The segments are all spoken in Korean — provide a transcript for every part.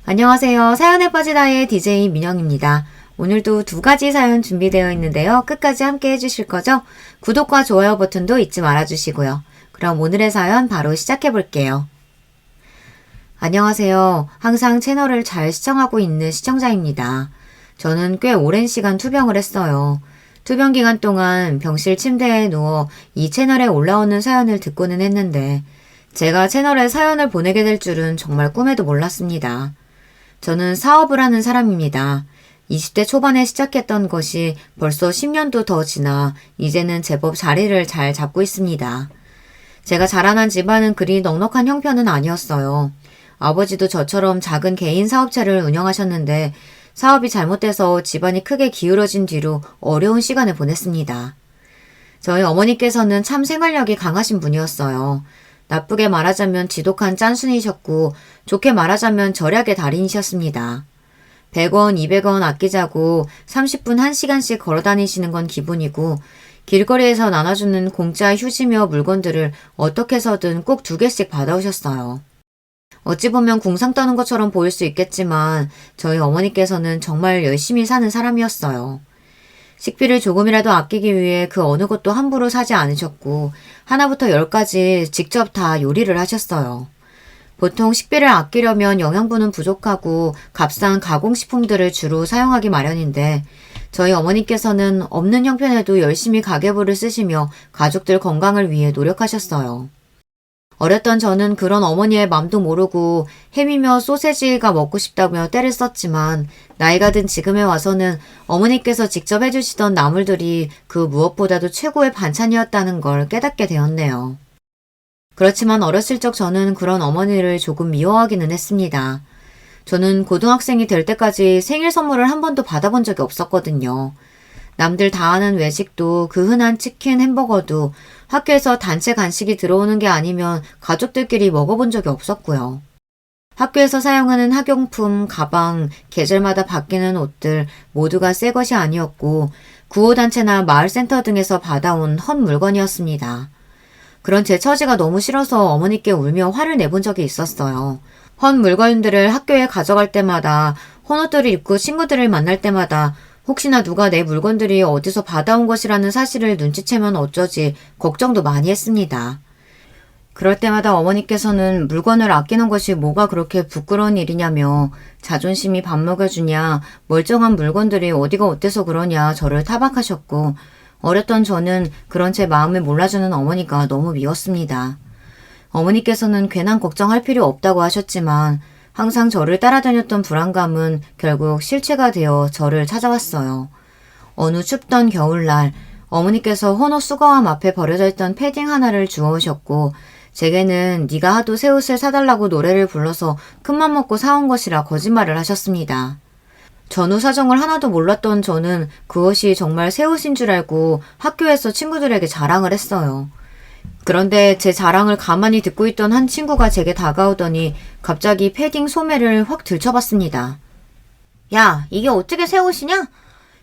안녕하세요. 사연에 빠지다의 DJ 민영입니다. 오늘도 두 가지 사연 준비되어 있는데요. 끝까지 함께 해주실 거죠? 구독과 좋아요 버튼도 잊지 말아주시고요. 그럼 오늘의 사연 바로 시작해 볼게요. 안녕하세요. 항상 채널을 잘 시청하고 있는 시청자입니다. 저는 꽤 오랜 시간 투병을 했어요. 투병 기간 동안 병실 침대에 누워 이 채널에 올라오는 사연을 듣고는 했는데 제가 채널에 사연을 보내게 될 줄은 정말 꿈에도 몰랐습니다. 저는 사업을 하는 사람입니다. 20대 초반에 시작했던 것이 벌써 10년도 더 지나 이제는 제법 자리를 잘 잡고 있습니다. 제가 자라난 집안은 그리 넉넉한 형편은 아니었어요. 아버지도 저처럼 작은 개인 사업체를 운영하셨는데 사업이 잘못돼서 집안이 크게 기울어진 뒤로 어려운 시간을 보냈습니다. 저희 어머니께서는 참 생활력이 강하신 분이었어요. 나쁘게 말하자면 지독한 짠순이셨고 좋게 말하자면 절약의 달인이셨습니다. 100원, 200원 아끼자고 30분 1시간씩 걸어다니시는 건 기본이고 길거리에서 나눠주는 공짜 휴지며 물건들을 어떻게 해서든 꼭 2개씩 받아오셨어요. 어찌 보면 궁상 떠는 것처럼 보일 수 있겠지만 저희 어머니께서는 정말 열심히 사는 사람이었어요. 식비를 조금이라도 아끼기 위해 그 어느 것도 함부로 사지 않으셨고 하나부터 10까지 직접 다 요리를 하셨어요. 보통 식비를 아끼려면 영양분은 부족하고 값싼 가공식품들을 주로 사용하기 마련인데 저희 어머니께서는 없는 형편에도 열심히 가계부를 쓰시며 가족들 건강을 위해 노력하셨어요. 어렸던 저는 그런 어머니의 맘도 모르고 햄이며 소세지가 먹고 싶다며 떼를 썼지만 나이가 든 지금에 와서는 어머니께서 직접 해주시던 나물들이 그 무엇보다도 최고의 반찬이었다는 걸 깨닫게 되었네요. 그렇지만 어렸을 적 저는 그런 어머니를 조금 미워하기는 했습니다. 저는 고등학생이 될 때까지 생일 선물을 한 번도 받아본 적이 없었거든요. 남들 다 아는 외식도 그 흔한 치킨, 햄버거도 학교에서 단체 간식이 들어오는 게 아니면 가족들끼리 먹어본 적이 없었고요. 학교에서 사용하는 학용품, 가방, 계절마다 바뀌는 옷들 모두가 새 것이 아니었고 구호단체나 마을센터 등에서 받아온 헛 물건이었습니다. 그런 제 처지가 너무 싫어서 어머니께 울며 화를 내본 적이 있었어요. 헛 물건들을 학교에 가져갈 때마다 헌 옷들을 입고 친구들을 만날 때마다 혹시나 누가 내 물건들이 어디서 받아온 것이라는 사실을 눈치채면 어쩌지 걱정도 많이 했습니다. 그럴 때마다 어머니께서는 물건을 아끼는 것이 뭐가 그렇게 부끄러운 일이냐며 자존심이 밥 먹여주냐 멀쩡한 물건들이 어디가 어때서 그러냐 저를 타박하셨고 어렸던 저는 그런 제 마음을 몰라주는 어머니가 너무 미웠습니다. 어머니께서는 괜한 걱정할 필요 없다고 하셨지만 항상 저를 따라다녔던 불안감은 결국 실체가 되어 저를 찾아왔어요. 어느 춥던 겨울날 어머니께서 헌옷 수거함 앞에 버려져 있던 패딩 하나를 주워오셨고 제게는 네가 하도 새 옷을 사달라고 노래를 불러서 큰맘 먹고 사온 것이라 거짓말을 하셨습니다. 전후 사정을 하나도 몰랐던 저는 그것이 정말 새 옷인 줄 알고 학교에서 친구들에게 자랑을 했어요. 그런데 제 자랑을 가만히 듣고 있던 한 친구가 제게 다가오더니 갑자기 패딩 소매를 확 들춰봤습니다. 야, 이게 어떻게 새 옷이냐?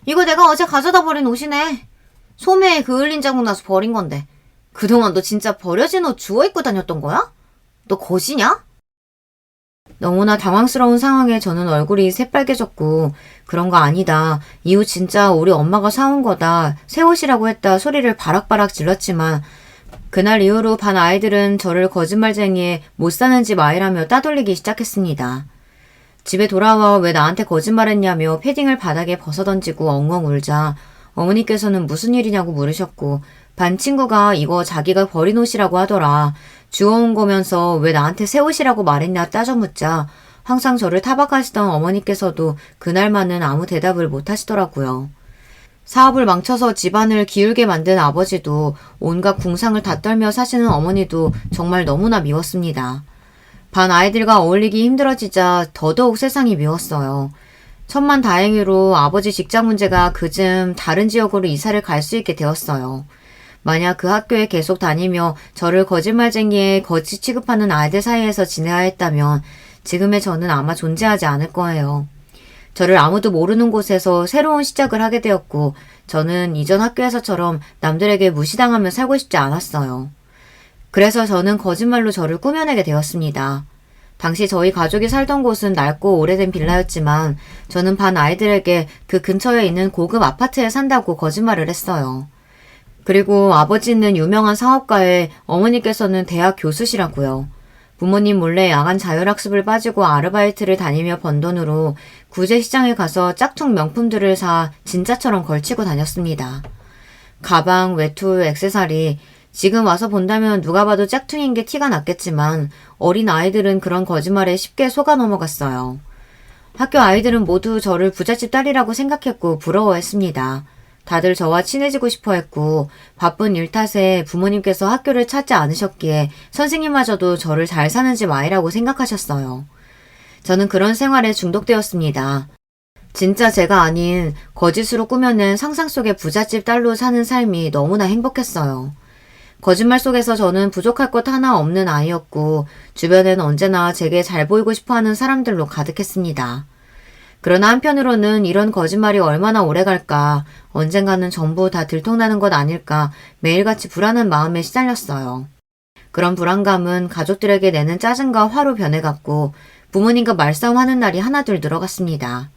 이거 내가 어제 가져다 버린 옷이네. 소매에 그 흘린 자국 나서 버린 건데. 그동안 너 진짜 버려진 옷 주워 입고 다녔던 거야? 너 거지냐? 너무나 당황스러운 상황에 저는 얼굴이 새빨개졌고 그런 거 아니다. 이 옷 진짜 우리 엄마가 사온 거다. 새 옷이라고 했다 소리를 바락바락 질렀지만 그날 이후로 반 아이들은 저를 거짓말쟁이에 못 사는 집 아이라며 따돌리기 시작했습니다. 집에 돌아와 왜 나한테 거짓말했냐며 패딩을 바닥에 벗어던지고 엉엉 울자 어머니께서는 무슨 일이냐고 물으셨고 반 친구가 이거 자기가 버린 옷이라고 하더라. 주워온 거면서 왜 나한테 새 옷이라고 말했냐 따져 묻자 항상 저를 타박하시던 어머니께서도 그날만은 아무 대답을 못 하시더라고요. 사업을 망쳐서 집안을 기울게 만든 아버지도 온갖 궁상을 다 떨며 사시는 어머니도 정말 너무나 미웠습니다. 반 아이들과 어울리기 힘들어지자 더더욱 세상이 미웠어요. 천만다행히로 아버지 직장 문제가 그즘 다른 지역으로 이사를 갈 수 있게 되었어요. 만약 그 학교에 계속 다니며 저를 거짓말쟁이에 거짓 취급하는 아이들 사이에서 지내야 했다면 지금의 저는 아마 존재하지 않을 거예요. 저를 아무도 모르는 곳에서 새로운 시작을 하게 되었고 저는 이전 학교에서처럼 남들에게 무시당하며 살고 싶지 않았어요. 그래서 저는 거짓말로 저를 꾸며내게 되었습니다. 당시 저희 가족이 살던 곳은 낡고 오래된 빌라였지만 저는 반 아이들에게 그 근처에 있는 고급 아파트에 산다고 거짓말을 했어요. 그리고 아버지는 유명한 사업가에 어머니께서는 대학 교수시라고요. 부모님 몰래 야간 자율학습을 빠지고 아르바이트를 다니며 번 돈으로 구제시장에 가서 짝퉁 명품들을 사 진짜처럼 걸치고 다녔습니다. 가방, 외투, 액세서리, 지금 와서 본다면 누가 봐도 짝퉁인 게 티가 났겠지만 어린 아이들은 그런 거짓말에 쉽게 속아 넘어갔어요. 학교 아이들은 모두 저를 부잣집 딸이라고 생각했고 부러워했습니다. 다들 저와 친해지고 싶어 했고 바쁜 일 탓에 부모님께서 학교를 찾지 않으셨기에 선생님마저도 저를 잘 사는 집 아이라고 생각하셨어요. 저는 그런 생활에 중독되었습니다. 진짜 제가 아닌 거짓으로 꾸며낸 상상 속의 부잣집 딸로 사는 삶이 너무나 행복했어요. 거짓말 속에서 저는 부족할 것 하나 없는 아이였고 주변엔 언제나 제게 잘 보이고 싶어하는 사람들로 가득했습니다. 그러나 한편으로는 이런 거짓말이 얼마나 오래 갈까, 언젠가는 전부 다 들통나는 것 아닐까 매일같이 불안한 마음에 시달렸어요. 그런 불안감은 가족들에게 내는 짜증과 화로 변해갔고 부모님과 말싸움하는 날이 하나둘 늘어갔습니다.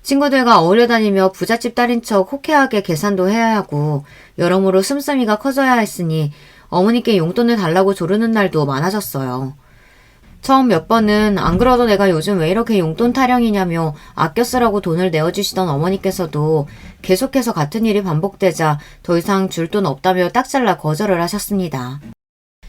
친구들과 어울려 다니며 부잣집 딸인 척 호쾌하게 계산도 해야 하고 여러모로 씀씀이가 커져야 했으니 어머니께 용돈을 달라고 조르는 날도 많아졌어요. 처음 몇 번은 안 그러도 내가 요즘 왜 이렇게 용돈 타령이냐며 아껴 쓰라고 돈을 내어주시던 어머니께서도 계속해서 같은 일이 반복되자 더 이상 줄 돈 없다며 딱 잘라 거절을 하셨습니다.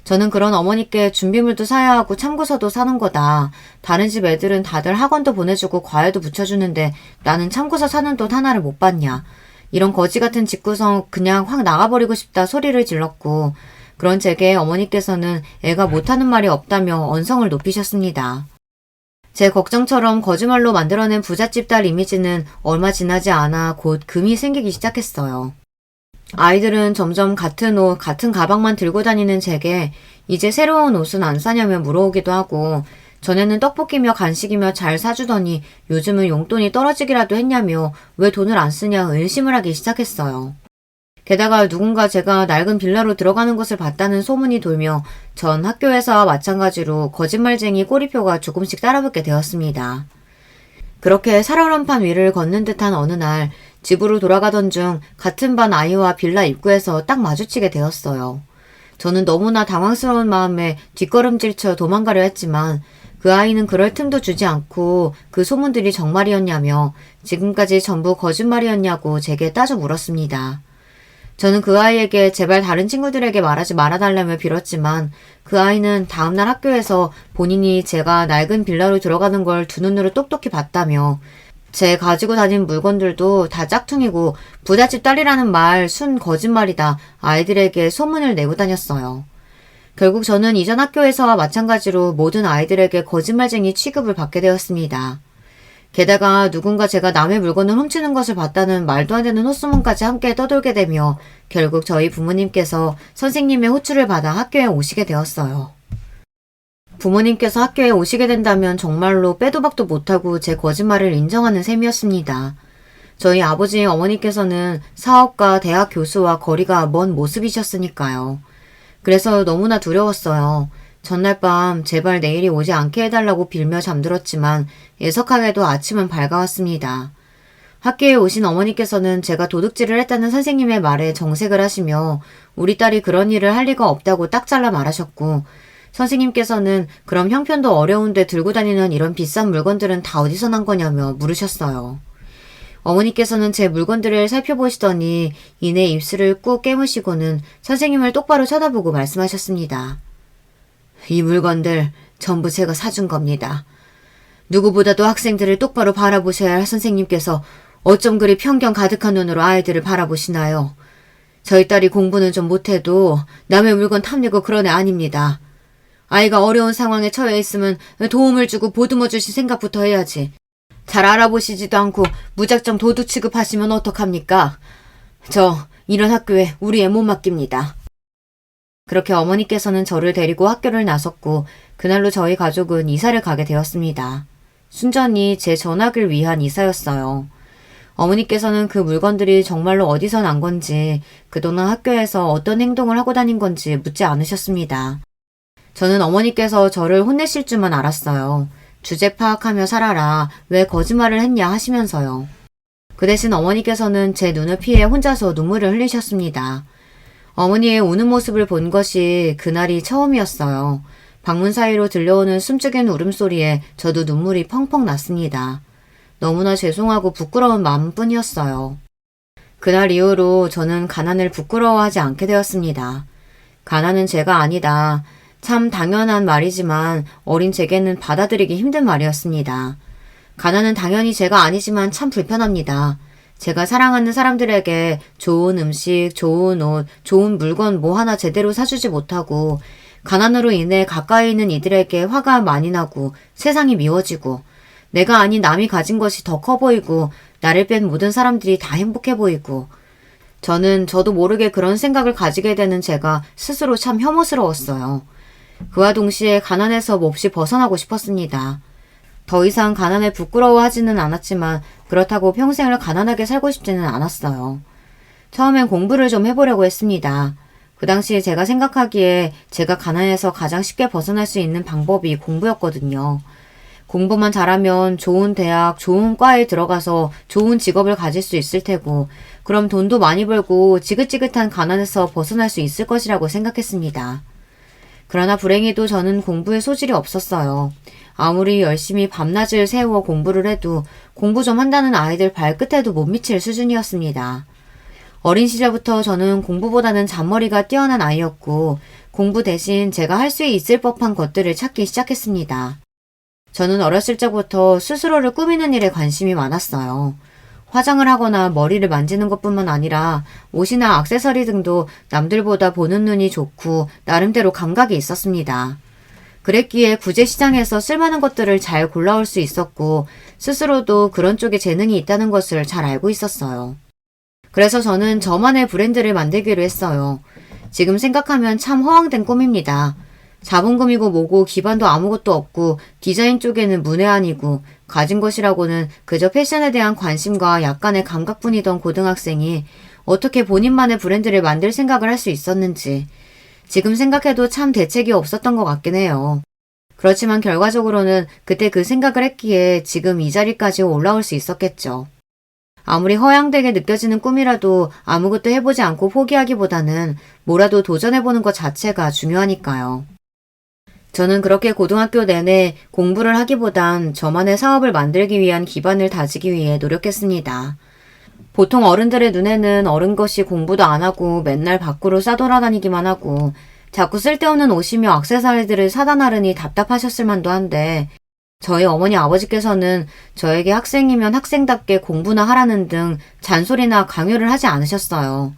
저는 그런 어머니께 준비물도 사야 하고 참고서도 사는 거다. 다른 집 애들은 다들 학원도 보내주고 과외도 붙여주는데 나는 참고서 사는 돈 하나를 못 받냐. 이런 거지 같은 집구성 그냥 확 나가버리고 싶다 소리를 질렀고 그런 제게 어머니께서는 애가 못하는 말이 없다며 언성을 높이셨습니다. 제 걱정처럼 거짓말로 만들어낸 부잣집 딸 이미지는 얼마 지나지 않아 곧 금이 생기기 시작했어요. 아이들은 점점 같은 옷, 같은 가방만 들고 다니는 제게 이제 새로운 옷은 안 사냐며 물어오기도 하고 전에는 떡볶이며 간식이며 잘 사주더니 요즘은 용돈이 떨어지기라도 했냐며 왜 돈을 안 쓰냐 의심을 하기 시작했어요. 게다가 누군가 제가 낡은 빌라로 들어가는 것을 봤다는 소문이 돌며 전 학교에서와 마찬가지로 거짓말쟁이 꼬리표가 조금씩 따라붙게 되었습니다. 그렇게 살얼음판 위를 걷는 듯한 어느 날 집으로 돌아가던 중 같은 반 아이와 빌라 입구에서 딱 마주치게 되었어요. 저는 너무나 당황스러운 마음에 뒷걸음질쳐 도망가려 했지만 그 아이는 그럴 틈도 주지 않고 그 소문들이 정말이었냐며 지금까지 전부 거짓말이었냐고 제게 따져 물었습니다. 저는 그 아이에게 제발 다른 친구들에게 말하지 말아달라며 빌었지만 그 아이는 다음날 학교에서 본인이 제가 낡은 빌라로 들어가는 걸 두 눈으로 똑똑히 봤다며 제 가지고 다닌 물건들도 다 짝퉁이고 부잣집 딸이라는 말 순 거짓말이다 아이들에게 소문을 내고 다녔어요. 결국 저는 이전 학교에서와 마찬가지로 모든 아이들에게 거짓말쟁이 취급을 받게 되었습니다. 게다가 누군가 제가 남의 물건을 훔치는 것을 봤다는 말도 안 되는 헛소문까지 함께 떠돌게 되며 결국 저희 부모님께서 선생님의 호출을 받아 학교에 오시게 되었어요. 부모님께서 학교에 오시게 된다면 정말로 빼도 박도 못하고 제 거짓말을 인정하는 셈이었습니다. 저희 아버지 어머니께서는 사업가 대학 교수와 거리가 먼 모습이셨으니까요. 그래서 너무나 두려웠어요. 전날 밤 제발 내일이 오지 않게 해달라고 빌며 잠들었지만 예석하게도 아침은 밝아왔습니다. 학교에 오신 어머니께서는 제가 도둑질을 했다는 선생님의 말에 정색을 하시며 우리 딸이 그런 일을 할 리가 없다고 딱 잘라 말하셨고 선생님께서는 그럼 형편도 어려운데 들고 다니는 이런 비싼 물건들은 다 어디서 난 거냐며 물으셨어요. 어머니께서는 제 물건들을 살펴보시더니 이내 입술을 꾹 깨무시고는 선생님을 똑바로 쳐다보고 말씀하셨습니다. 이 물건들 전부 제가 사준 겁니다. 누구보다도 학생들을 똑바로 바라보셔야 할 선생님께서 어쩜 그리 편견 가득한 눈으로 아이들을 바라보시나요? 저희 딸이 공부는 좀 못해도 남의 물건 탐내고 그런 애 아닙니다. 아이가 어려운 상황에 처해 있으면 도움을 주고 보듬어 주실 생각부터 해야지. 잘 알아보시지도 않고 무작정 도둑 취급하시면 어떡합니까? 저 이런 학교에 우리 애 못 맡깁니다. 그렇게 어머니께서는 저를 데리고 학교를 나섰고 그날로 저희 가족은 이사를 가게 되었습니다. 순전히 제 전학을 위한 이사였어요. 어머니께서는 그 물건들이 정말로 어디서 난 건지 그동안 학교에서 어떤 행동을 하고 다닌 건지 묻지 않으셨습니다. 저는 어머니께서 저를 혼내실 줄만 알았어요. 주제 파악하며 살아라. 왜 거짓말을 했냐 하시면서요. 그 대신 어머니께서는 제 눈을 피해 혼자서 눈물을 흘리셨습니다. 어머니의 우는 모습을 본 것이 그날이 처음이었어요. 방문 사이로 들려오는 숨죽이는 울음소리에 저도 눈물이 펑펑 났습니다. 너무나 죄송하고 부끄러운 마음뿐이었어요. 그날 이후로 저는 가난을 부끄러워하지 않게 되었습니다. 가난은 죄가 아니다. 참 당연한 말이지만 어린 제게는 받아들이기 힘든 말이었습니다. 가난은 당연히 죄가 아니지만 참 불편합니다. 제가 사랑하는 사람들에게 좋은 음식, 좋은 옷, 좋은 물건 뭐 하나 제대로 사주지 못하고 가난으로 인해 가까이 있는 이들에게 화가 많이 나고 세상이 미워지고 내가 아닌 남이 가진 것이 더 커 보이고 나를 뺀 모든 사람들이 다 행복해 보이고 저도 모르게 그런 생각을 가지게 되는 제가 스스로 참 혐오스러웠어요. 그와 동시에 가난에서 몹시 벗어나고 싶었습니다. 더 이상 가난을 부끄러워하지는 않았지만 그렇다고 평생을 가난하게 살고 싶지는 않았어요. 처음엔 공부를 좀 해보려고 했습니다. 그 당시에 제가 생각하기에 제가 가난에서 가장 쉽게 벗어날 수 있는 방법이 공부였거든요. 공부만 잘하면 좋은 대학, 좋은 과에 들어가서 좋은 직업을 가질 수 있을 테고 그럼 돈도 많이 벌고 지긋지긋한 가난에서 벗어날 수 있을 것이라고 생각했습니다. 그러나 불행히도 저는 공부에 소질이 없었어요. 아무리 열심히 밤낮을 새워 공부를 해도 공부 좀 한다는 아이들 발끝에도 못 미칠 수준이었습니다. 어린 시절부터 저는 공부보다는 잔머리가 뛰어난 아이였고 공부 대신 제가 할 수 있을 법한 것들을 찾기 시작했습니다. 저는 어렸을 적부터 스스로를 꾸미는 일에 관심이 많았어요. 화장을 하거나 머리를 만지는 것뿐만 아니라 옷이나 액세서리 등도 남들보다 보는 눈이 좋고 나름대로 감각이 있었습니다. 그랬기에 구제시장에서 쓸만한 것들을 잘 골라올 수 있었고 스스로도 그런 쪽에 재능이 있다는 것을 잘 알고 있었어요. 그래서 저는 저만의 브랜드를 만들기로 했어요. 지금 생각하면 참 허황된 꿈입니다. 자본금이고 뭐고 기반도 아무것도 없고 디자인 쪽에는 문외한이고 가진 것이라고는 그저 패션에 대한 관심과 약간의 감각뿐이던 고등학생이 어떻게 본인만의 브랜드를 만들 생각을 할 수 있었는지 지금 생각해도 참 대책이 없었던 것 같긴 해요. 그렇지만 결과적으로는 그때 그 생각을 했기에 지금 이 자리까지 올라올 수 있었겠죠. 아무리 허황되게 느껴지는 꿈이라도 아무것도 해보지 않고 포기하기보다는 뭐라도 도전해보는 것 자체가 중요하니까요. 저는 그렇게 고등학교 내내 공부를 하기보단 저만의 사업을 만들기 위한 기반을 다지기 위해 노력했습니다. 보통 어른들의 눈에는 어른 것이 공부도 안 하고 맨날 밖으로 싸돌아다니기만 하고 자꾸 쓸데없는 옷이며 액세서리들을 사다 나르니 답답하셨을 만도 한데 저희 어머니 아버지께서는 저에게 학생이면 학생답게 공부나 하라는 등 잔소리나 강요를 하지 않으셨어요.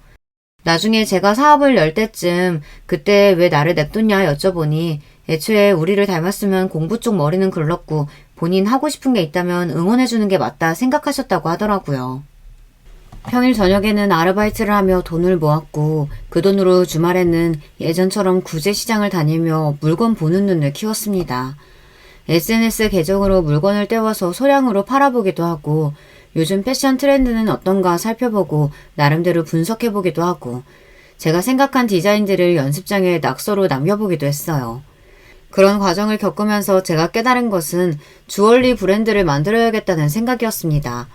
나중에 제가 사업을 열 때쯤 그때 왜 나를 냅뒀냐 여쭤보니 애초에 우리를 닮았으면 공부 쪽 머리는 글렀고 본인 하고 싶은 게 있다면 응원해주는 게 맞다 생각하셨다고 하더라고요. 평일 저녁에는 아르바이트를 하며 돈을 모았고 그 돈으로 주말에는 예전처럼 구제시장을 다니며 물건 보는 눈을 키웠습니다. SNS 계정으로 물건을 떼워서 소량으로 팔아보기도 하고 요즘 패션 트렌드는 어떤가 살펴보고 나름대로 분석해보기도 하고 제가 생각한 디자인들을 연습장에 낙서로 남겨보기도 했어요. 그런 과정을 겪으면서 제가 깨달은 것은 주얼리 브랜드를 만들어야겠다는 생각이었습니다.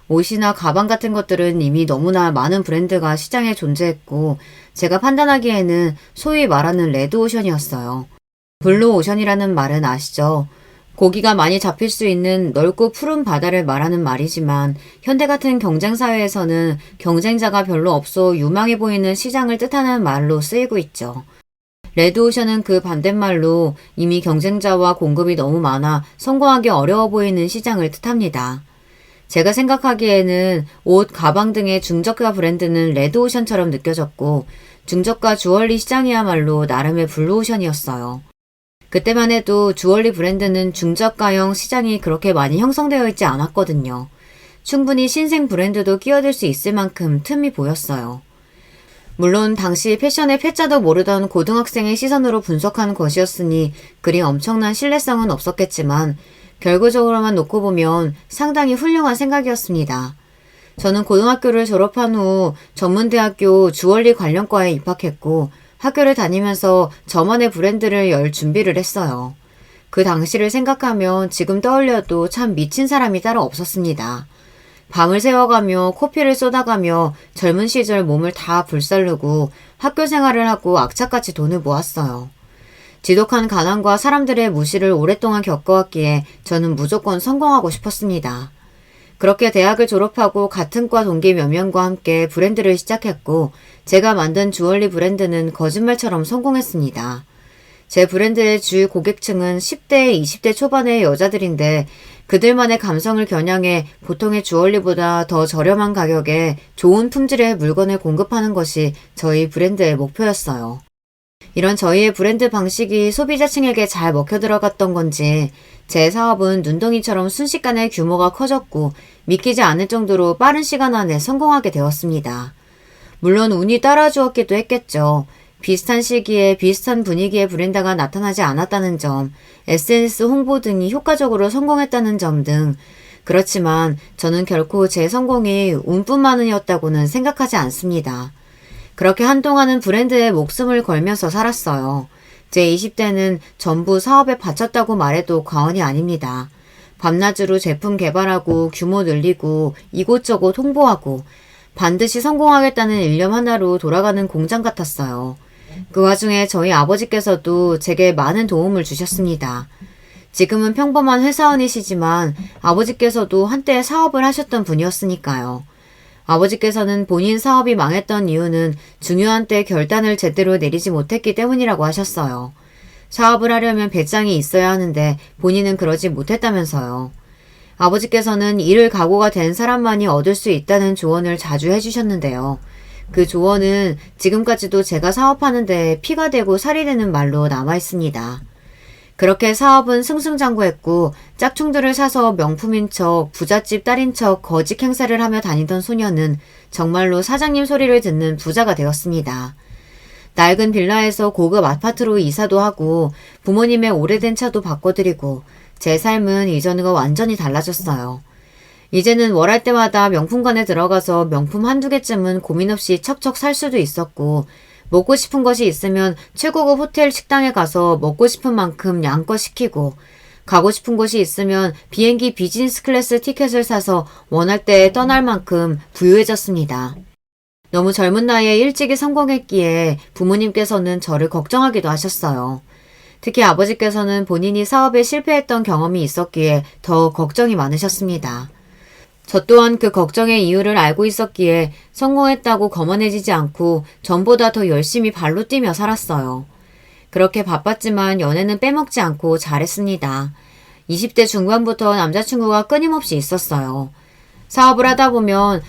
옷이나 가방 같은 것들은 이미 너무나 많은 브랜드가 시장에 존재했고 제가 판단하기에는 소위 말하는 레드오션이었어요. 블루오션이라는 말은 아시죠? 고기가 많이 잡힐 수 있는 넓고 푸른 바다를 말하는 말이지만 현대 같은 경쟁사회에서는 경쟁자가 별로 없어 유망해 보이는 시장을 뜻하는 말로 쓰이고 있죠. 레드오션은 그 반대말로 이미 경쟁자와 공급이 너무 많아 성공하기 어려워 보이는 시장을 뜻합니다. 제가 생각하기에는 옷, 가방 등의 중저가 브랜드는 레드오션처럼 느껴졌고 중저가 주얼리 시장이야말로 나름의 블루오션이었어요. 그때만 해도 주얼리 브랜드는 중저가형 시장이 그렇게 많이 형성되어 있지 않았거든요. 충분히 신생 브랜드도 끼어들 수 있을 만큼 틈이 보였어요. 물론 당시 패션의 패자도 모르던 고등학생의 시선으로 분석한 것이었으니 그리 엄청난 신뢰성은 없었겠지만 결과적으로만 놓고 보면 상당히 훌륭한 생각이었습니다. 저는 고등학교를 졸업한 후 전문대학교 주얼리 관련과에 입학했고 학교를 다니면서 저만의 브랜드를 열 준비를 했어요. 그 당시를 생각하면 지금 떠올려도 참 미친 사람이 따로 없었습니다. 밤을 새워가며 코피를 쏟아가며 젊은 시절 몸을 다 불살르고 학교 생활을 하고 악착같이 돈을 모았어요. 지독한 가난과 사람들의 무시를 오랫동안 겪어왔기에 저는 무조건 성공하고 싶었습니다. 그렇게 대학을 졸업하고 같은 과 동기 몇 명과 함께 브랜드를 시작했고 제가 만든 주얼리 브랜드는 거짓말처럼 성공했습니다. 제 브랜드의 주 고객층은 10대, 20대 초반의 여자들인데 그들만의 감성을 겨냥해 보통의 주얼리보다 더 저렴한 가격에 좋은 품질의 물건을 공급하는 것이 저희 브랜드의 목표였어요. 이런 저희의 브랜드 방식이 소비자층에게 잘 먹혀 들어갔던 건지 제 사업은 눈덩이처럼 순식간에 규모가 커졌고 믿기지 않을 정도로 빠른 시간 안에 성공하게 되었습니다. 물론 운이 따라주었기도 했겠죠. 비슷한 시기에 비슷한 분위기의 브랜드가 나타나지 않았다는 점, SNS 홍보 등이 효과적으로 성공했다는 점 등 그렇지만 저는 결코 제 성공이 운뿐만이었다고는 생각하지 않습니다. 그렇게 한동안은 브랜드에 목숨을 걸면서 살았어요. 제 20대는 전부 사업에 바쳤다고 말해도 과언이 아닙니다. 밤낮으로 제품 개발하고 규모 늘리고 이곳저곳 홍보하고 반드시 성공하겠다는 일념 하나로 돌아가는 공장 같았어요. 그 와중에 저희 아버지께서도 제게 많은 도움을 주셨습니다. 지금은 평범한 회사원이시지만 아버지께서도 한때 사업을 하셨던 분이었으니까요. 아버지께서는 본인 사업이 망했던 이유는 중요한 때 결단을 제대로 내리지 못했기 때문이라고 하셨어요. 사업을 하려면 배짱이 있어야 하는데 본인은 그러지 못했다면서요. 아버지께서는 이를 각오가 된 사람만이 얻을 수 있다는 조언을 자주 해주셨는데요. 그 조언은 지금까지도 제가 사업하는데 피가 되고 살이 되는 말로 남아있습니다. 그렇게 사업은 승승장구했고 짝퉁들을 사서 명품인 척, 부잣집 딸인 척 거짓 행세를 하며 다니던 소녀는 정말로 사장님 소리를 듣는 부자가 되었습니다. 낡은 빌라에서 고급 아파트로 이사도 하고 부모님의 오래된 차도 바꿔드리고 제 삶은 이전과 완전히 달라졌어요. 이제는 월할 때마다 명품관에 들어가서 명품 한두 개쯤은 고민 없이 척척 살 수도 있었고 먹고 싶은 것이 있으면 최고급 호텔 식당에 가서 먹고 싶은 만큼 양껏 시키고 가고 싶은 곳이 있으면 비행기 비즈니스 클래스 티켓을 사서 원할 때 떠날 만큼 부유해졌습니다. 너무 젊은 나이에 일찍이 성공했기에 부모님께서는 저를 걱정하기도 하셨어요. 특히 아버지께서는 본인이 사업에 실패했던 경험이 있었기에 더 걱정이 많으셨습니다. 저 또한 그 걱정의 이유를 알고 있었기에 성공했다고 거만해지지 않고 전보다 더 열심히 발로 뛰며 살았어요. 그렇게 바빴지만 연애는 빼먹지 않고 잘했습니다. 20대 중반부터 남자친구가 끊임없이 있었어요. 사업을 하다 보면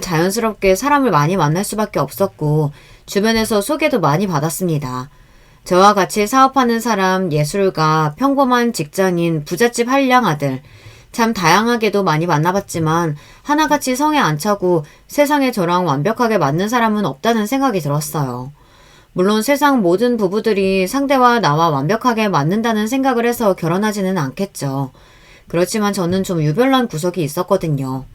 자연스럽게 사람을 많이 만날 수밖에 없었고 주변에서 소개도 많이 받았습니다. 저와 같이 사업하는 사람, 예술가, 평범한 직장인, 부잣집 한량 아들 참 다양하게도 많이 만나봤지만 하나같이 성에 안 차고 세상에 저랑 완벽하게 맞는 사람은 없다는 생각이 들었어요. 물론 세상 모든 부부들이 상대와 나와 완벽하게 맞는다는 생각을 해서 결혼하지는 않겠죠. 그렇지만 저는 좀 유별난 구석이 있었거든요.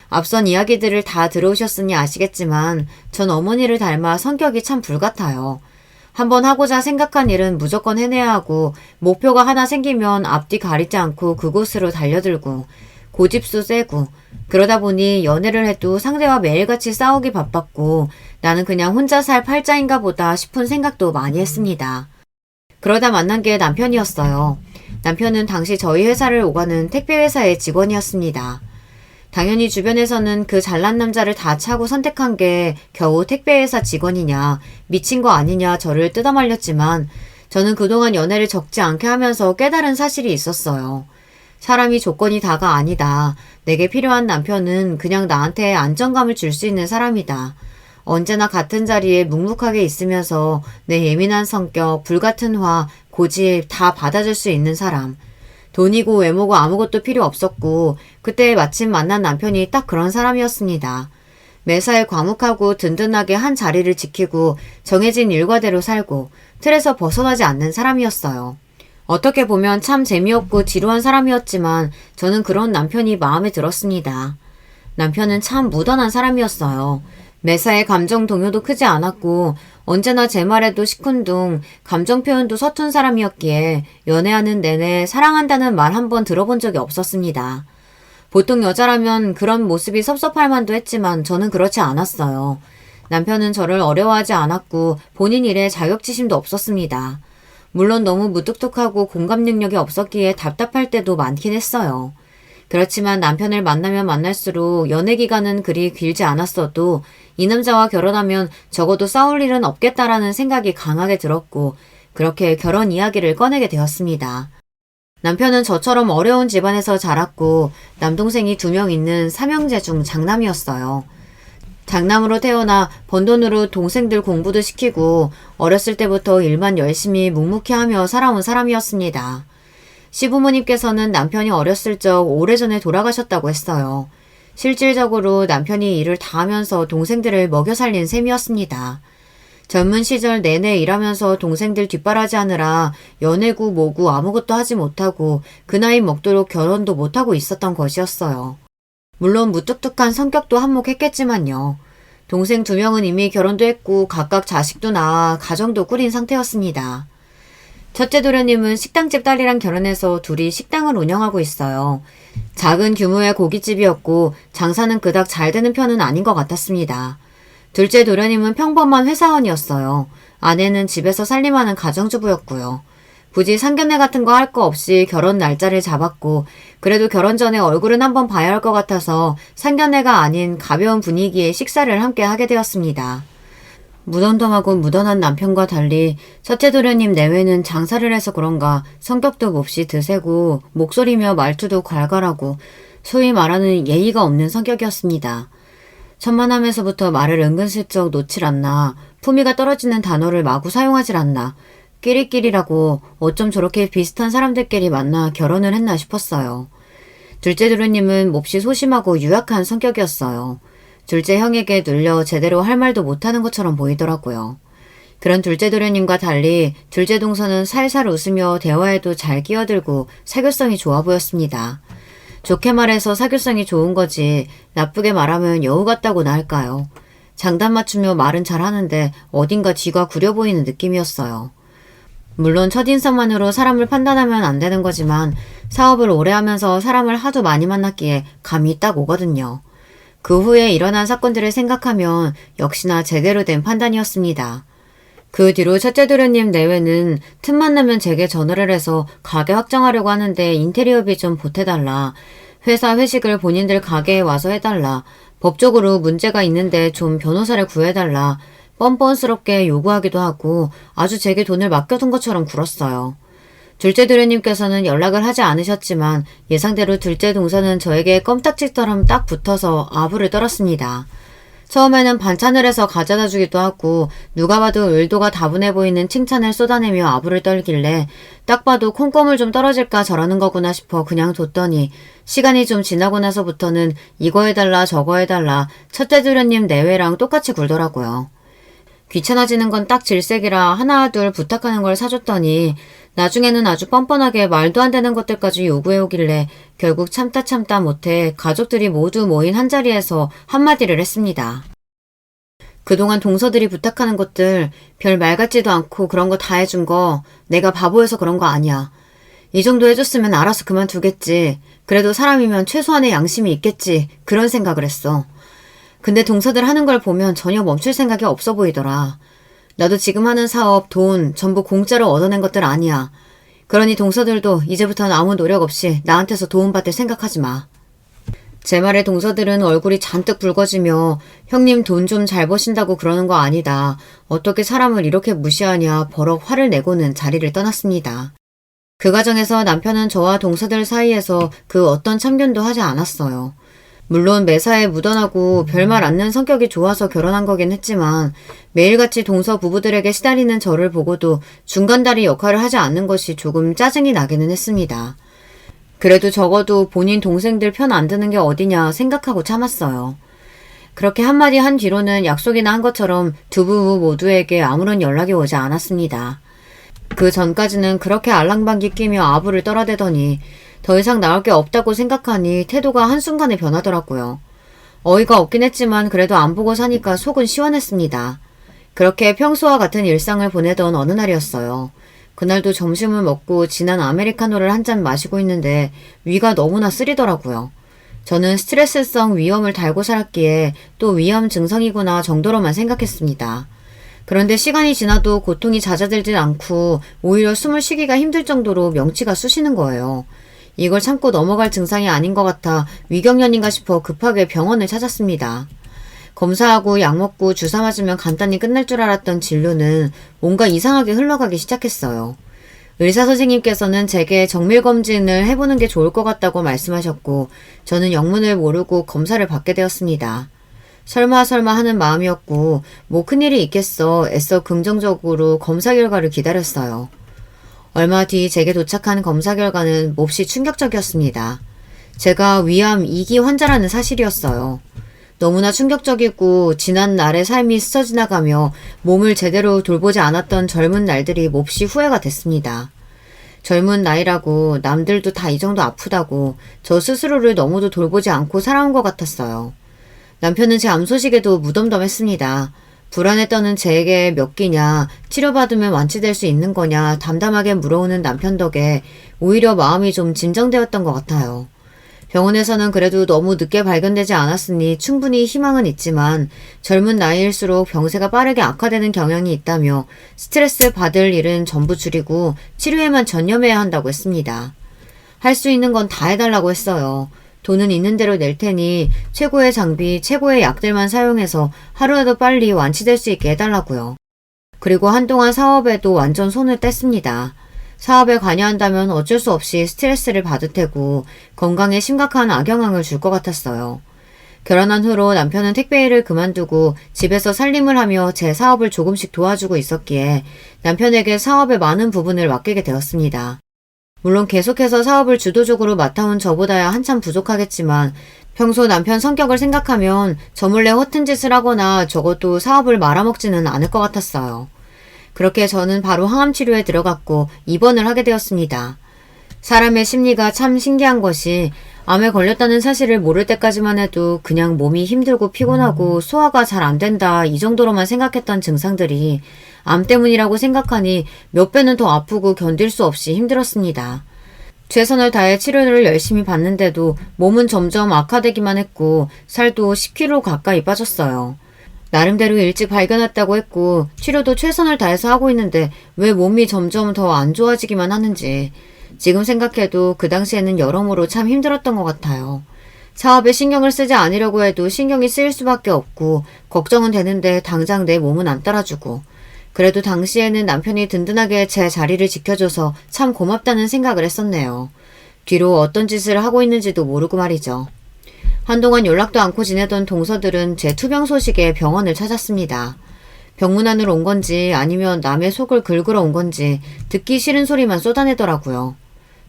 앞선 이야기들을 다 들어오셨으니 아시겠지만 전 어머니를 닮아 성격이 참 불같아요. 한번 하고자 생각한 일은 무조건 해내야 하고 목표가 하나 생기면 앞뒤 가리지 않고 그곳으로 달려들고 고집도 세고 그러다 보니 연애를 해도 상대와 매일같이 싸우기 바빴고 나는 그냥 혼자 살 팔자인가 보다 싶은 생각도 많이 했습니다. 그러다 만난 게 남편이었어요. 남편은 당시 저희 회사를 오가는 택배회사의 직원이었습니다. 당연히 주변에서는 그 잘난 남자를 다 차고 선택한 게 겨우 택배회사 직원이냐, 미친 거 아니냐 저를 뜯어말렸지만 저는 그동안 연애를 적지 않게 하면서 깨달은 사실이 있었어요. 사람이 조건이 다가 아니다. 내게 필요한 남편은 그냥 나한테 안정감을 줄 수 있는 사람이다. 언제나 같은 자리에 묵묵하게 있으면서 내 예민한 성격, 불같은 화, 고집 다 받아줄 수 있는 사람. 돈이고 외모고 아무것도 필요 없었고 그때 마침 만난 남편이 딱 그런 사람이었습니다. 매사에 과묵하고 든든하게 한 자리를 지키고 정해진 일과대로 살고 틀에서 벗어나지 않는 사람이었어요. 어떻게 보면 참 재미없고 지루한 사람이었지만 저는 그런 남편이 마음에 들었습니다. 남편은 참 무던한 사람이었어요. 매사에 감정 동요도 크지 않았고 언제나 제 말에도 시큰둥, 감정 표현도 서툰 사람이었기에 연애하는 내내 사랑한다는 말 한 번 들어본 적이 없었습니다. 보통 여자라면 그런 모습이 섭섭할 만도 했지만 저는 그렇지 않았어요. 남편은 저를 어려워하지 않았고 본인 일에 자격지심도 없었습니다. 물론 너무 무뚝뚝하고 공감 능력이 없었기에 답답할 때도 많긴 했어요. 그렇지만 남편을 만나면 만날수록 연애 기간은 그리 길지 않았어도 이 남자와 결혼하면 적어도 싸울 일은 없겠다라는 생각이 강하게 들었고 그렇게 결혼 이야기를 꺼내게 되었습니다. 남편은 저처럼 어려운 집안에서 자랐고 남동생이 2명 있는 삼형제 중 장남이었어요. 장남으로 태어나 번 돈으로 동생들 공부도 시키고 어렸을 때부터 일만 열심히 묵묵히 하며 살아온 사람이었습니다. 시부모님께서는 남편이 어렸을 적 오래전에 돌아가셨다고 했어요. 실질적으로 남편이 일을 다 하면서 동생들을 먹여 살린 셈이었습니다. 젊은 시절 내내 일하면서 동생들 뒷바라지하느라 연애고 뭐고 아무것도 하지 못하고 그 나이 먹도록 결혼도 못하고 있었던 것이었어요. 물론 무뚝뚝한 성격도 한몫했겠지만요. 동생 2명은 이미 결혼도 했고 각각 자식도 낳아 가정도 꾸린 상태였습니다. 첫째 도련님은 식당집 딸이랑 결혼해서 둘이 식당을 운영하고 있어요. 작은 규모의 고깃집이었고 장사는 그닥 잘 되는 편은 아닌 것 같았습니다. 둘째 도련님은 평범한 회사원이었어요. 아내는 집에서 살림하는 가정주부였고요. 굳이 상견례 같은 거 할 거 없이 결혼 날짜를 잡았고 그래도 결혼 전에 얼굴은 한번 봐야 할 것 같아서 상견례가 아닌 가벼운 분위기의 식사를 함께 하게 되었습니다. 무덤덤하고 무던한 남편과 달리 첫째 도련님 내외는 장사를 해서 그런가 성격도 몹시 드세고 목소리며 말투도 괄괄하고 소위 말하는 예의가 없는 성격이었습니다. 천만함에서부터 말을 은근슬쩍 놓질 않나, 품위가 떨어지는 단어를 마구 사용하질 않나, 끼리끼리라고 어쩜 저렇게 비슷한 사람들끼리 만나 결혼을 했나 싶었어요. 둘째 도련님은 몹시 소심하고 유약한 성격이었어요. 둘째 형에게 눌려 제대로 할 말도 못하는 것처럼 보이더라고요. 그런 둘째 도련님과 달리 둘째 동서는 살살 웃으며 대화에도 잘 끼어들고 사교성이 좋아 보였습니다. 좋게 말해서 사교성이 좋은 거지 나쁘게 말하면 여우 같다고나 할까요? 장단 맞추며 말은 잘하는데 어딘가 뒤가 구려 보이는 느낌이었어요. 물론 첫인상만으로 사람을 판단하면 안 되는 거지만 사업을 오래 하면서 사람을 하도 많이 만났기에 감이 딱 오거든요. 그 후에 일어난 사건들을 생각하면 역시나 제대로 된 판단이었습니다. 그 뒤로 첫째 도련님 내외는 틈만 나면 제게 전화를 해서 가게 확장하려고 하는데 인테리어비 좀 보태달라. 회사 회식을 본인들 가게에 와서 해달라. 법적으로 문제가 있는데 좀 변호사를 구해달라. 뻔뻔스럽게 요구하기도 하고 아주 제게 돈을 맡겨둔 것처럼 굴었어요. 둘째 도련님께서는 연락을 하지 않으셨지만 예상대로 둘째 동서는 저에게 껌딱지처럼 딱 붙어서 아부를 떨었습니다. 처음에는 반찬을 해서 가져다 주기도 하고 누가 봐도 의도가 다분해 보이는 칭찬을 쏟아내며 아부를 떨길래 딱 봐도 콩고물 좀 떨어질까 저러는 거구나 싶어 그냥 뒀더니 시간이 좀 지나고 나서부터는 이거 해달라 저거 해달라 첫째 도련님 내외랑 똑같이 굴더라고요. 귀찮아지는 건 딱 질색이라 하나 둘 부탁하는 걸 사줬더니 나중에는 아주 뻔뻔하게 말도 안 되는 것들까지 요구해오길래 결국 참다 못해 가족들이 모두 모인 한자리에서 한마디를 했습니다. 그동안 동서들이 부탁하는 것들 별 말 같지도 않고 그런 거 다 해준 거 내가 바보여서 그런 거 아니야. 이 정도 해줬으면 알아서 그만두겠지. 그래도 사람이면 최소한의 양심이 있겠지. 그런 생각을 했어. 근데 동서들 하는 걸 보면 전혀 멈출 생각이 없어 보이더라. 나도 지금 하는 사업, 돈 전부 공짜로 얻어낸 것들 아니야. 그러니 동서들도 이제부터는 아무 노력 없이 나한테서 도움받을 생각하지 마. 제 말에 동서들은 얼굴이 잔뜩 붉어지며 형님 돈 좀 잘 버신다고 그러는 거 아니다. 어떻게 사람을 이렇게 무시하냐 버럭 화를 내고는 자리를 떠났습니다. 그 과정에서 남편은 저와 동서들 사이에서 그 어떤 참견도 하지 않았어요. 물론 매사에 무던하고 별말 않는 성격이 좋아서 결혼한 거긴 했지만 매일같이 동서 부부들에게 시달리는 저를 보고도 중간다리 역할을 하지 않는 것이 조금 짜증이 나기는 했습니다. 그래도 적어도 본인 동생들 편 안 드는 게 어디냐 생각하고 참았어요. 그렇게 한마디 한 뒤로는 약속이나 한 것처럼 두 부부 모두에게 아무런 연락이 오지 않았습니다. 그 전까지는 그렇게 알랑방귀 끼며 아부를 떨어대더니 더 이상 나올 게 없다고 생각하니 태도가 한순간에 변하더라고요. 어이가 없긴 했지만 그래도 안 보고 사니까 속은 시원했습니다. 그렇게 평소와 같은 일상을 보내던 어느 날이었어요. 그날도 점심을 먹고 진한 아메리카노를 한 잔 마시고 있는데 위가 너무나 쓰리더라고요. 저는 스트레스성 위염을 달고 살았기에 또 위염 증상이구나 정도로만 생각했습니다. 그런데 시간이 지나도 고통이 잦아들진 않고 오히려 숨을 쉬기가 힘들 정도로 명치가 쑤시는 거예요. 이걸 참고 넘어갈 증상이 아닌 것 같아 위경련인가 싶어 급하게 병원을 찾았습니다. 검사하고 약 먹고 주사 맞으면 간단히 끝날 줄 알았던 진료는 뭔가 이상하게 흘러가기 시작했어요. 의사 선생님께서는 제게 정밀검진을 해보는 게 좋을 것 같다고 말씀하셨고 저는 영문을 모르고 검사를 받게 되었습니다. 설마 하는 마음이었고 뭐 큰일이 있겠어 애써 긍정적으로 검사 결과를 기다렸어요. 얼마 뒤 제게 도착한 검사 결과는 몹시 충격적이었습니다. 제가 위암 2기 환자라는 사실이었어요. 너무나 충격적이고 지난 날의 삶이 스쳐 지나가며 몸을 제대로 돌보지 않았던 젊은 날들이 몹시 후회가 됐습니다. 젊은 나이라고 남들도 다 이 정도 아프다고 저 스스로를 너무도 돌보지 않고 살아온 것 같았어요. 남편은 제 암 소식에도 무덤덤했습니다. 불안에 떠는 제게 몇 끼냐, 치료받으면 완치될 수 있는 거냐 담담하게 물어오는 남편 덕에 오히려 마음이 좀 진정되었던 것 같아요. 병원에서는 그래도 너무 늦게 발견되지 않았으니 충분히 희망은 있지만 젊은 나이일수록 병세가 빠르게 악화되는 경향이 있다며 스트레스 받을 일은 전부 줄이고 치료에만 전념해야 한다고 했습니다. 할 수 있는 건 다 해달라고 했어요. 돈은 있는 대로 낼 테니 최고의 장비, 최고의 약들만 사용해서 하루라도 빨리 완치될 수 있게 해달라고요. 그리고 한동안 사업에도 완전 손을 뗐습니다. 사업에 관여한다면 어쩔 수 없이 스트레스를 받을 테고 건강에 심각한 악영향을 줄 것 같았어요. 결혼한 후로 남편은 택배일을 그만두고 집에서 살림을 하며 제 사업을 조금씩 도와주고 있었기에 남편에게 사업의 많은 부분을 맡기게 되었습니다. 물론 계속해서 사업을 주도적으로 맡아온 저보다야 한참 부족하겠지만 평소 남편 성격을 생각하면 저 몰래 허튼 짓을 하거나 적어도 사업을 말아먹지는 않을 것 같았어요. 그렇게 저는 바로 항암치료에 들어갔고 입원을 하게 되었습니다. 사람의 심리가 참 신기한 것이 암에 걸렸다는 사실을 모를 때까지만 해도 그냥 몸이 힘들고 피곤하고 소화가 잘 안 된다 이 정도로만 생각했던 증상들이 암 때문이라고 생각하니 몇 배는 더 아프고 견딜 수 없이 힘들었습니다. 최선을 다해 치료를 열심히 받는데도 몸은 점점 악화되기만 했고 살도 10kg 가까이 빠졌어요. 나름대로 일찍 발견했다고 했고 치료도 최선을 다해서 하고 있는데 왜 몸이 점점 더 안 좋아지기만 하는지 지금 생각해도 그 당시에는 여러모로 참 힘들었던 것 같아요. 사업에 신경을 쓰지 않으려고 해도 신경이 쓰일 수밖에 없고 걱정은 되는데 당장 내 몸은 안 따라주고 그래도 당시에는 남편이 든든하게 제 자리를 지켜줘서 참 고맙다는 생각을 했었네요. 뒤로 어떤 짓을 하고 있는지도 모르고 말이죠. 한동안 연락도 않고 지내던 동서들은 제 투병 소식에 병원을 찾았습니다. 병문안으로 온 건지 아니면 남의 속을 긁으러 온 건지 듣기 싫은 소리만 쏟아내더라고요.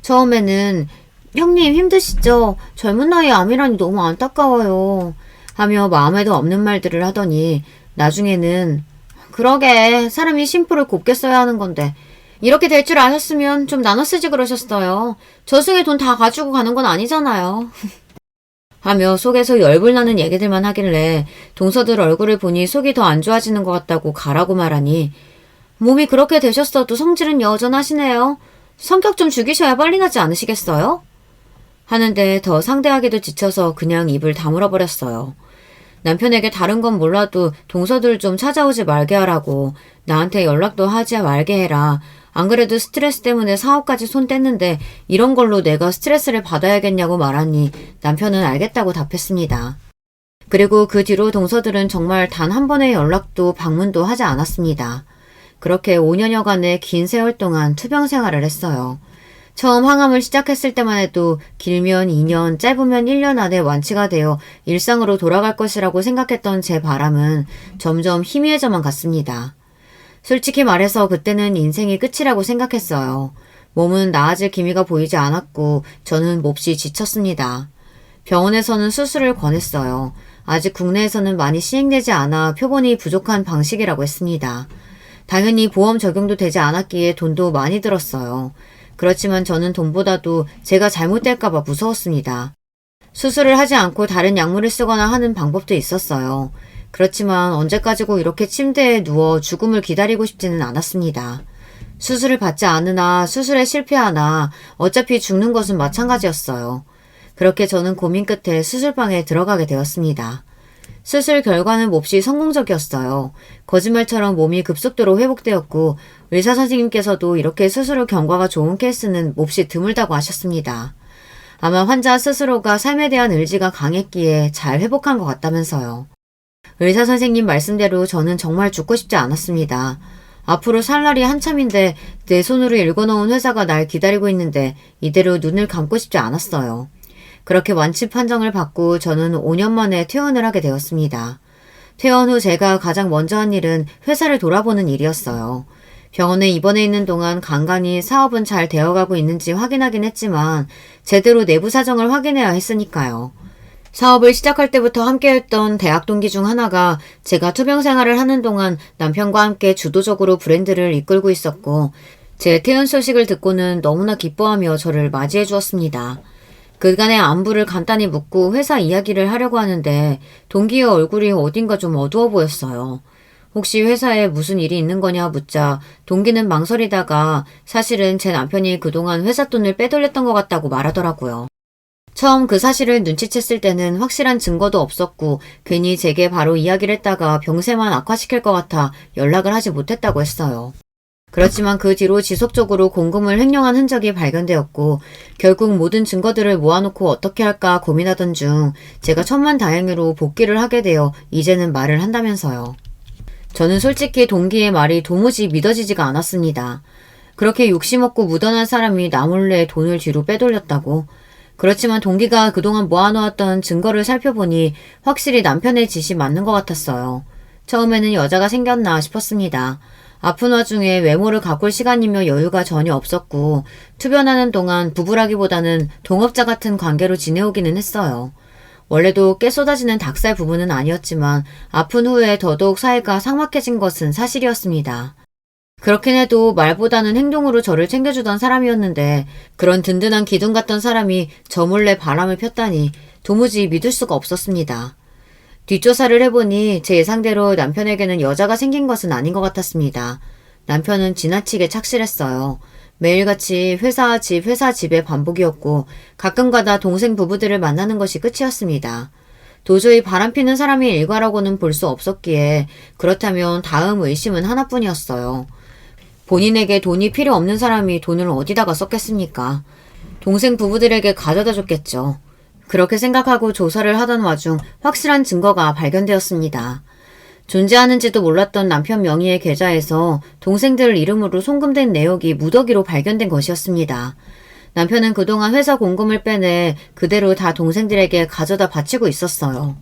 처음에는 형님 힘드시죠? 젊은 나이에 암이라니 너무 안타까워요. 하며 마음에도 없는 말들을 하더니 나중에는 그러게 사람이 심표를 곱게 써야 하는 건데 이렇게 될 줄 아셨으면 좀 나눠 쓰지 그러셨어요. 저승에 돈 다 가지고 가는 건 아니잖아요. 하며 속에서 열불나는 얘기들만 하길래 동서들 얼굴을 보니 속이 더 안 좋아지는 것 같다고 가라고 말하니 몸이 그렇게 되셨어도 성질은 여전하시네요. 성격 좀 죽이셔야 빨리 나지 않으시겠어요? 하는데 더 상대하기도 지쳐서 그냥 입을 다물어 버렸어요. 남편에게 다른 건 몰라도 동서들 좀 찾아오지 말게 하라고 나한테 연락도 하지 말게 해라. 안 그래도 스트레스 때문에 사업까지 손 뗐는데 이런 걸로 내가 스트레스를 받아야겠냐고 말하니 남편은 알겠다고 답했습니다. 그리고 그 뒤로 동서들은 정말 단 한 번의 연락도 방문도 하지 않았습니다. 그렇게 5년여간의 긴 세월 동안 투병 생활을 했어요. 처음 항암을 시작했을 때만 해도 길면 2년, 짧으면 1년 안에 완치가 되어 일상으로 돌아갈 것이라고 생각했던 제 바람은 점점 희미해져만 갔습니다. 솔직히 말해서 그때는 인생이 끝이라고 생각했어요. 몸은 나아질 기미가 보이지 않았고 저는 몹시 지쳤습니다. 병원에서는 수술을 권했어요. 아직 국내에서는 많이 시행되지 않아 표본이 부족한 방식이라고 했습니다. 당연히 보험 적용도 되지 않았기에 돈도 많이 들었어요. 그렇지만 저는 돈보다도 제가 잘못될까봐 무서웠습니다. 수술을 하지 않고 다른 약물을 쓰거나 하는 방법도 있었어요. 그렇지만 언제까지고 이렇게 침대에 누워 죽음을 기다리고 싶지는 않았습니다. 수술을 받지 않으나 수술에 실패하나 어차피 죽는 것은 마찬가지였어요. 그렇게 저는 고민 끝에 수술방에 들어가게 되었습니다. 수술 결과는 몹시 성공적이었어요. 거짓말처럼 몸이 급속도로 회복되었고 의사 선생님께서도 이렇게 수술 후 경과가 좋은 케이스는 몹시 드물다고 하셨습니다. 아마 환자 스스로가 삶에 대한 의지가 강했기에 잘 회복한 것 같다면서요. 의사 선생님 말씀대로 저는 정말 죽고 싶지 않았습니다. 앞으로 살 날이 한참인데 내 손으로 일궈놓은 회사가 날 기다리고 있는데 이대로 눈을 감고 싶지 않았어요. 그렇게 완치 판정을 받고 저는 5년 만에 퇴원을 하게 되었습니다. 퇴원 후 제가 가장 먼저 한 일은 회사를 돌아보는 일이었어요. 병원에 입원해 있는 동안 간간히 사업은 잘 되어가고 있는지 확인하긴 했지만 제대로 내부 사정을 확인해야 했으니까요. 사업을 시작할 때부터 함께했던 대학 동기 중 하나가 제가 투병 생활을 하는 동안 남편과 함께 주도적으로 브랜드를 이끌고 있었고 제 퇴원 소식을 듣고는 너무나 기뻐하며 저를 맞이해 주었습니다. 그간의 안부를 간단히 묻고 회사 이야기를 하려고 하는데 동기의 얼굴이 어딘가 좀 어두워 보였어요. 혹시 회사에 무슨 일이 있는 거냐 묻자 동기는 망설이다가 사실은 제 남편이 그동안 회사 돈을 빼돌렸던 것 같다고 말하더라고요. 처음 그 사실을 눈치챘을 때는 확실한 증거도 없었고 괜히 제게 바로 이야기를 했다가 병세만 악화시킬 것 같아 연락을 하지 못했다고 했어요. 그렇지만 그 뒤로 지속적으로 공금을 횡령한 흔적이 발견되었고 결국 모든 증거들을 모아놓고 어떻게 할까 고민하던 중 제가 천만다행으로 복귀를 하게 되어 이제는 말을 한다면서요. 저는 솔직히 동기의 말이 도무지 믿어지지가 않았습니다. 그렇게 욕심없고 무던한 사람이 나 몰래 돈을 뒤로 빼돌렸다고. 그렇지만 동기가 그동안 모아놓았던 증거를 살펴보니 확실히 남편의 짓이 맞는 것 같았어요. 처음에는 여자가 생겼나 싶었습니다. 아픈 와중에 외모를 가꿀 시간이며 여유가 전혀 없었고 투변하는 동안 부부라기보다는 동업자 같은 관계로 지내오기는 했어요. 원래도 꽤 쏟아지는 닭살 부부는 아니었지만 아픈 후에 더더욱 사이가 삭막해진 것은 사실이었습니다. 그렇긴 해도 말보다는 행동으로 저를 챙겨주던 사람이었는데 그런 든든한 기둥 같던 사람이 저 몰래 바람을 폈다니 도무지 믿을 수가 없었습니다. 뒷조사를 해보니 제 예상대로 남편에게는 여자가 생긴 것은 아닌 것 같았습니다. 남편은 지나치게 착실했어요. 매일같이 회사 집의 반복이었고 가끔가다 동생 부부들을 만나는 것이 끝이었습니다. 도저히 바람피는 사람의 일과라고는 볼 수 없었기에 그렇다면 다음 의심은 하나뿐이었어요. 본인에게 돈이 필요 없는 사람이 돈을 어디다가 썼겠습니까? 동생 부부들에게 가져다 줬겠죠. 그렇게 생각하고 조사를 하던 와중 확실한 증거가 발견되었습니다. 존재하는지도 몰랐던 남편 명의의 계좌에서 동생들 이름으로 송금된 내역이 무더기로 발견된 것이었습니다. 남편은 그동안 회사 공금을 빼내 그대로 다 동생들에게 가져다 바치고 있었어요.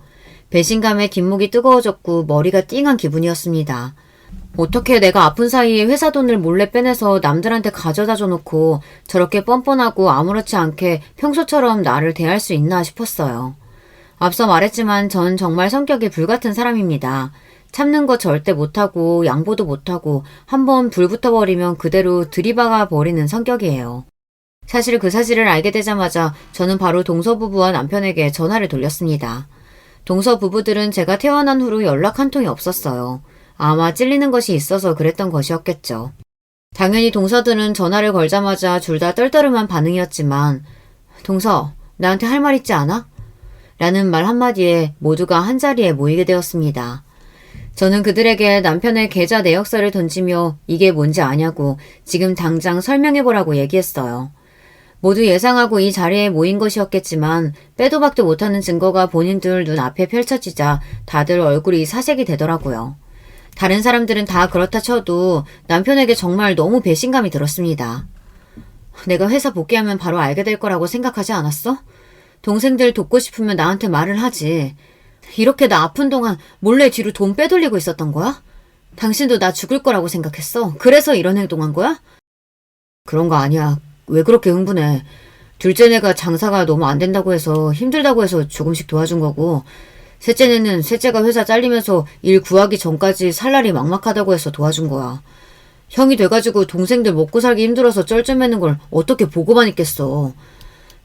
배신감에 뒷목이 뜨거워졌고 머리가 띵한 기분이었습니다. 어떻게 내가 아픈 사이에 회사 돈을 몰래 빼내서 남들한테 가져다 줘놓고 저렇게 뻔뻔하고 아무렇지 않게 평소처럼 나를 대할 수 있나 싶었어요. 앞서 말했지만 전 정말 성격이 불같은 사람입니다. 참는 거 절대 못하고 양보도 못하고 한번 불 붙어버리면 그대로 들이박아 버리는 성격이에요. 사실 그 사실을 알게 되자마자 저는 바로 동서부부와 남편에게 전화를 돌렸습니다. 동서부부들은 제가 퇴원한 후로 연락 한 통이 없었어요. 아마 찔리는 것이 있어서 그랬던 것이었겠죠. 당연히 동서들은 전화를 걸자마자 둘 다 떨떠름한 반응이었지만 동서, 나한테 할 말 있지 않아? 라는 말 한마디에 모두가 한자리에 모이게 되었습니다. 저는 그들에게 남편의 계좌 내역서를 던지며 이게 뭔지 아냐고 지금 당장 설명해보라고 얘기했어요. 모두 예상하고 이 자리에 모인 것이었겠지만 빼도 박도 못하는 증거가 본인들 눈앞에 펼쳐지자 다들 얼굴이 사색이 되더라고요. 다른 사람들은 다 그렇다 쳐도 남편에게 정말 너무 배신감이 들었습니다. 내가 회사 복귀하면 바로 알게 될 거라고 생각하지 않았어? 동생들 돕고 싶으면 나한테 말을 하지. 이렇게 나 아픈 동안 몰래 뒤로 돈 빼돌리고 있었던 거야? 당신도 나 죽을 거라고 생각했어? 그래서 이런 행동한 거야? 그런 거 아니야. 왜 그렇게 흥분해? 둘째네가 장사가 너무 안 된다고 해서 힘들다고 해서 조금씩 도와준 거고 셋째네는 셋째가 회사 잘리면서 일 구하기 전까지 살 날이 막막하다고 해서 도와준 거야. 형이 돼가지고 동생들 먹고 살기 힘들어서 쩔쩔매는 걸 어떻게 보고만 있겠어.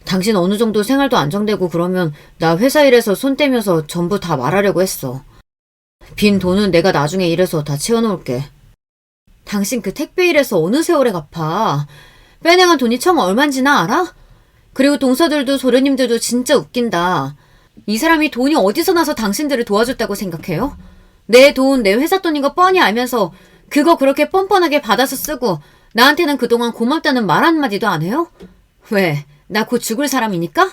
당신 어느 정도 생활도 안정되고 그러면 나 회사 일에서 손 떼면서 전부 다 말하려고 했어. 빈 돈은 내가 나중에 일해서 다 채워놓을게. 당신 그 택배 일해서 어느 세월에 갚아. 빼내간 돈이 참 얼만지나 알아? 그리고 동서들도 소련님들도 진짜 웃긴다. 이 사람이 돈이 어디서 나서 당신들을 도와줬다고 생각해요? 내 돈, 내 회사 돈인 거 뻔히 알면서 그거 그렇게 뻔뻔하게 받아서 쓰고 나한테는 그동안 고맙다는 말 한마디도 안 해요? 왜? 나 곧 죽을 사람이니까?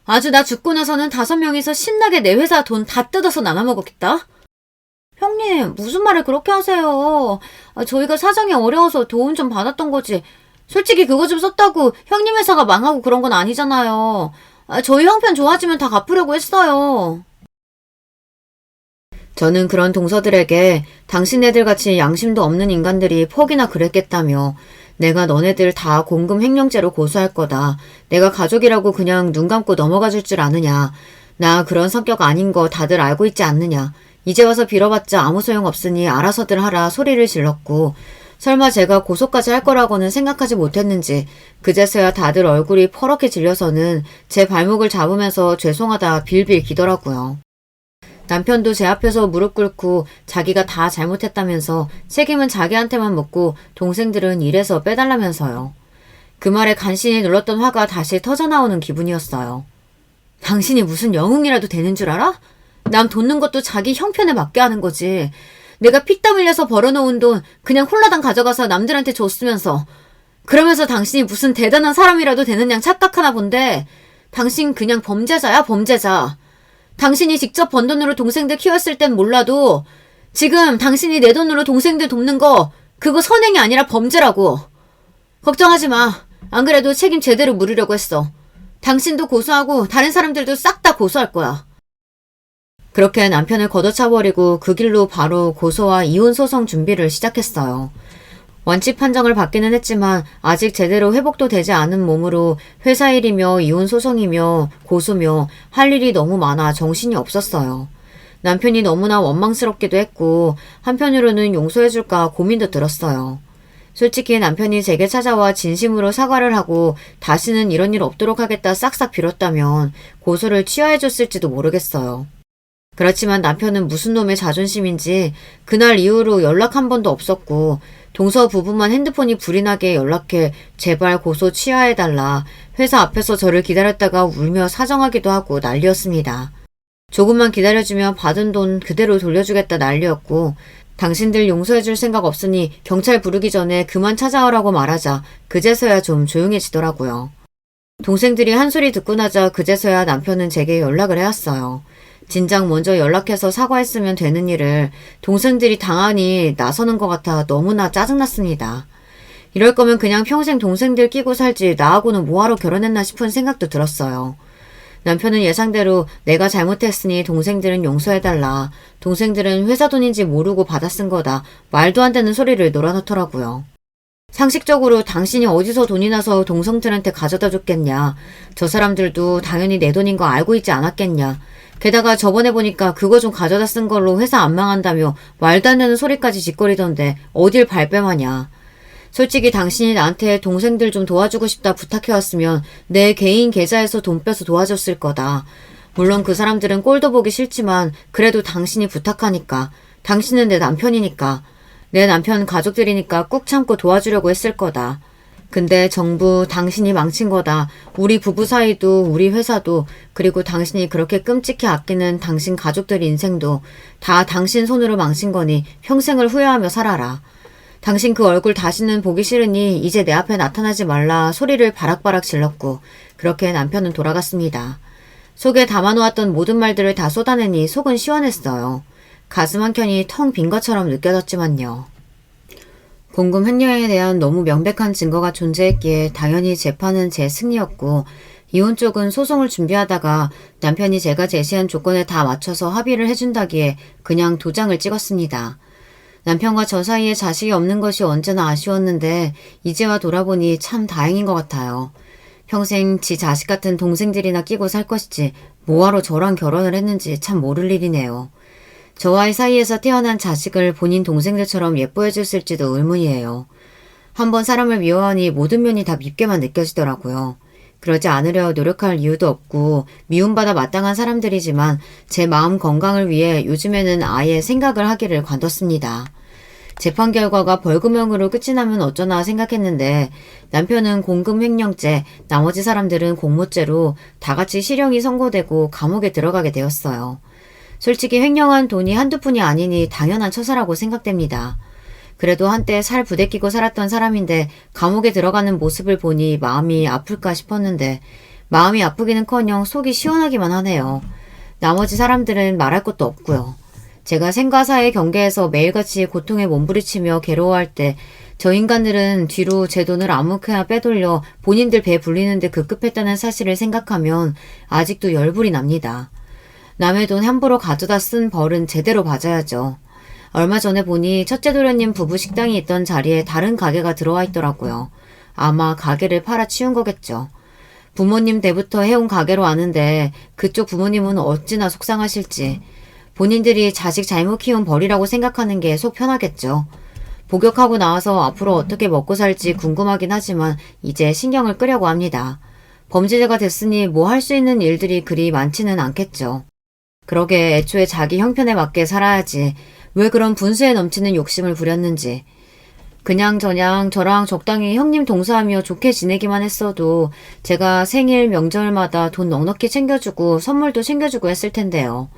아주 나 죽고 나서는 5명이서 신나게 내 회사 돈 다 뜯어서 나눠 먹었겠다? 형님, 무슨 말을 그렇게 하세요? 저희가 사정이 어려워서 도움 좀 받았던 거지. 솔직히 그거 좀 썼다고 형님 회사가 망하고 그런 건 아니잖아요. 저희 형편 좋아지면 다 갚으려고 했어요. 저는 그런 동서들에게 당신네들같이 양심도 없는 인간들이 퍽이나 그랬겠다며 내가 너네들 다 공금 횡령죄로 고소할 거다. 내가 가족이라고 그냥 눈 감고 넘어가 줄 줄 아느냐. 나 그런 성격 아닌 거 다들 알고 있지 않느냐. 이제 와서 빌어봤자 아무 소용 없으니 알아서들 하라 소리를 질렀고 설마 제가 고소까지 할 거라고는 생각하지 못했는지 그제서야 다들 얼굴이 퍼렇게 질려서는 제 발목을 잡으면서 죄송하다 빌빌 기더라고요. 남편도 제 앞에서 무릎 꿇고 자기가 다 잘못했다면서 책임은 자기한테만 묻고 동생들은 일해서 빼달라면서요. 그 말에 간신히 눌렀던 화가 다시 터져나오는 기분이었어요. 당신이 무슨 영웅이라도 되는 줄 알아? 남 돕는 것도 자기 형편에 맞게 하는 거지. 내가 피땀 흘려서 벌어놓은 돈 그냥 홀라당 가져가서 남들한테 줬으면서 그러면서 당신이 무슨 대단한 사람이라도 되는 양 착각하나 본데 당신 그냥 범죄자야 범죄자. 당신이 직접 번 돈으로 동생들 키웠을 땐 몰라도 지금 당신이 내 돈으로 동생들 돕는 거 그거 선행이 아니라 범죄라고. 걱정하지 마. 안 그래도 책임 제대로 물으려고 했어. 당신도 고소하고 다른 사람들도 싹 다 고소할 거야. 그렇게 남편을 걷어차버리고 그 길로 바로 고소와 이혼 소송 준비를 시작했어요. 원칙 판정을 받기는 했지만 아직 제대로 회복도 되지 않은 몸으로 회사 일이며 이혼 소송이며 고소며 할 일이 너무 많아 정신이 없었어요. 남편이 너무나 원망스럽기도 했고 한편으로는 용서해줄까 고민도 들었어요. 솔직히 남편이 제게 찾아와 진심으로 사과를 하고 다시는 이런 일 없도록 하겠다 싹싹 빌었다면 고소를 취하해줬을지도 모르겠어요. 그렇지만 남편은 무슨 놈의 자존심인지 그날 이후로 연락 한 번도 없었고 동서 부부만 핸드폰이 불이 나게 연락해 제발 고소 취하해달라 회사 앞에서 저를 기다렸다가 울며 사정하기도 하고 난리였습니다. 조금만 기다려주면 받은 돈 그대로 돌려주겠다 난리였고 당신들 용서해줄 생각 없으니 경찰 부르기 전에 그만 찾아오라고 말하자 그제서야 좀 조용해지더라고요. 동생들이 한 소리 듣고 나자 그제서야 남편은 제게 연락을 해왔어요. 진작 먼저 연락해서 사과했으면 되는 일을 동생들이 당하니 나서는 것 같아 너무나 짜증났습니다. 이럴 거면 그냥 평생 동생들 끼고 살지 나하고는 뭐하러 결혼했나 싶은 생각도 들었어요. 남편은 예상대로 내가 잘못했으니 동생들은 용서해달라. 동생들은 회사 돈인지 모르고 받아 쓴 거다. 말도 안 되는 소리를 놀아놓더라고요. 상식적으로 당신이 어디서 돈이 나서 동생들한테 가져다 줬겠냐. 저 사람들도 당연히 내 돈인 거 알고 있지 않았겠냐. 게다가 저번에 보니까 그거 좀 가져다 쓴 걸로 회사 안 망한다며 말도 안 되는 소리까지 짓거리던데 어딜 발뺌하냐. 솔직히 당신이 나한테 동생들 좀 도와주고 싶다 부탁해왔으면 내 개인 계좌에서 돈 빼서 도와줬을 거다. 물론 그 사람들은 꼴도 보기 싫지만 그래도 당신이 부탁하니까. 당신은 내 남편이니까. 내 남편 가족들이니까 꾹 참고 도와주려고 했을 거다. 근데 정부 당신이 망친 거다. 우리 부부 사이도 우리 회사도 그리고 당신이 그렇게 끔찍히 아끼는 당신 가족들 인생도 다 당신 손으로 망친 거니 평생을 후회하며 살아라. 당신 그 얼굴 다시는 보기 싫으니 이제 내 앞에 나타나지 말라 소리를 바락바락 질렀고 그렇게 남편은 돌아갔습니다. 속에 담아놓았던 모든 말들을 다 쏟아내니 속은 시원했어요. 가슴 한켠이 텅 빈 것처럼 느껴졌지만요. 공금 횡령에 대한 너무 명백한 증거가 존재했기에 당연히 재판은 제 승리였고 이혼 쪽은 소송을 준비하다가 남편이 제가 제시한 조건에 다 맞춰서 합의를 해준다기에 그냥 도장을 찍었습니다. 남편과 저 사이에 자식이 없는 것이 언제나 아쉬웠는데 이제와 돌아보니 참 다행인 것 같아요. 평생 지 자식 같은 동생들이나 끼고 살 것이지 뭐하러 저랑 결혼을 했는지 참 모를 일이네요. 저와의 사이에서 태어난 자식을 본인 동생들처럼 예뻐해줬을지도 의문이에요. 한번 사람을 미워하니 모든 면이 다 밉게만 느껴지더라고요. 그러지 않으려 노력할 이유도 없고 미움받아 마땅한 사람들이지만 제 마음 건강을 위해 요즘에는 아예 생각을 하기를 관뒀습니다. 재판 결과가 벌금형으로 끝이 나면 어쩌나 생각했는데 남편은 공금 횡령죄, 나머지 사람들은 공모죄로 다 같이 실형이 선고되고 감옥에 들어가게 되었어요. 솔직히 횡령한 돈이 한두 푼이 아니니 당연한 처사라고 생각됩니다. 그래도 한때 살 부대끼고 살았던 사람인데 감옥에 들어가는 모습을 보니 마음이 아플까 싶었는데 마음이 아프기는커녕 속이 시원하기만 하네요. 나머지 사람들은 말할 것도 없고요. 제가 생과 사의 경계에서 매일같이 고통에 몸부리치며 괴로워할 때 저 인간들은 뒤로 제 돈을 아무렇게나 빼돌려 본인들 배 불리는데 급급했다는 사실을 생각하면 아직도 열불이 납니다. 남의 돈 함부로 가져다 쓴 벌은 제대로 받아야죠. 얼마 전에 보니 첫째 도련님 부부 식당이 있던 자리에 다른 가게가 들어와 있더라고요. 아마 가게를 팔아치운 거겠죠. 부모님 때부터 해온 가게로 아는데 그쪽 부모님은 어찌나 속상하실지. 본인들이 자식 잘못 키운 벌이라고 생각하는 게 속 편하겠죠. 복역하고 나와서 앞으로 어떻게 먹고 살지 궁금하긴 하지만 이제 신경을 끄려고 합니다. 범죄자가 됐으니 뭐 할 수 있는 일들이 그리 많지는 않겠죠. 그러게 애초에 자기 형편에 맞게 살아야지. 왜 그런 분수에 넘치는 욕심을 부렸는지. 그냥저냥 저랑 적당히 형님 동서하며 좋게 지내기만 했어도 제가 생일 명절마다 돈 넉넉히 챙겨주고 선물도 챙겨주고 했을 텐데요.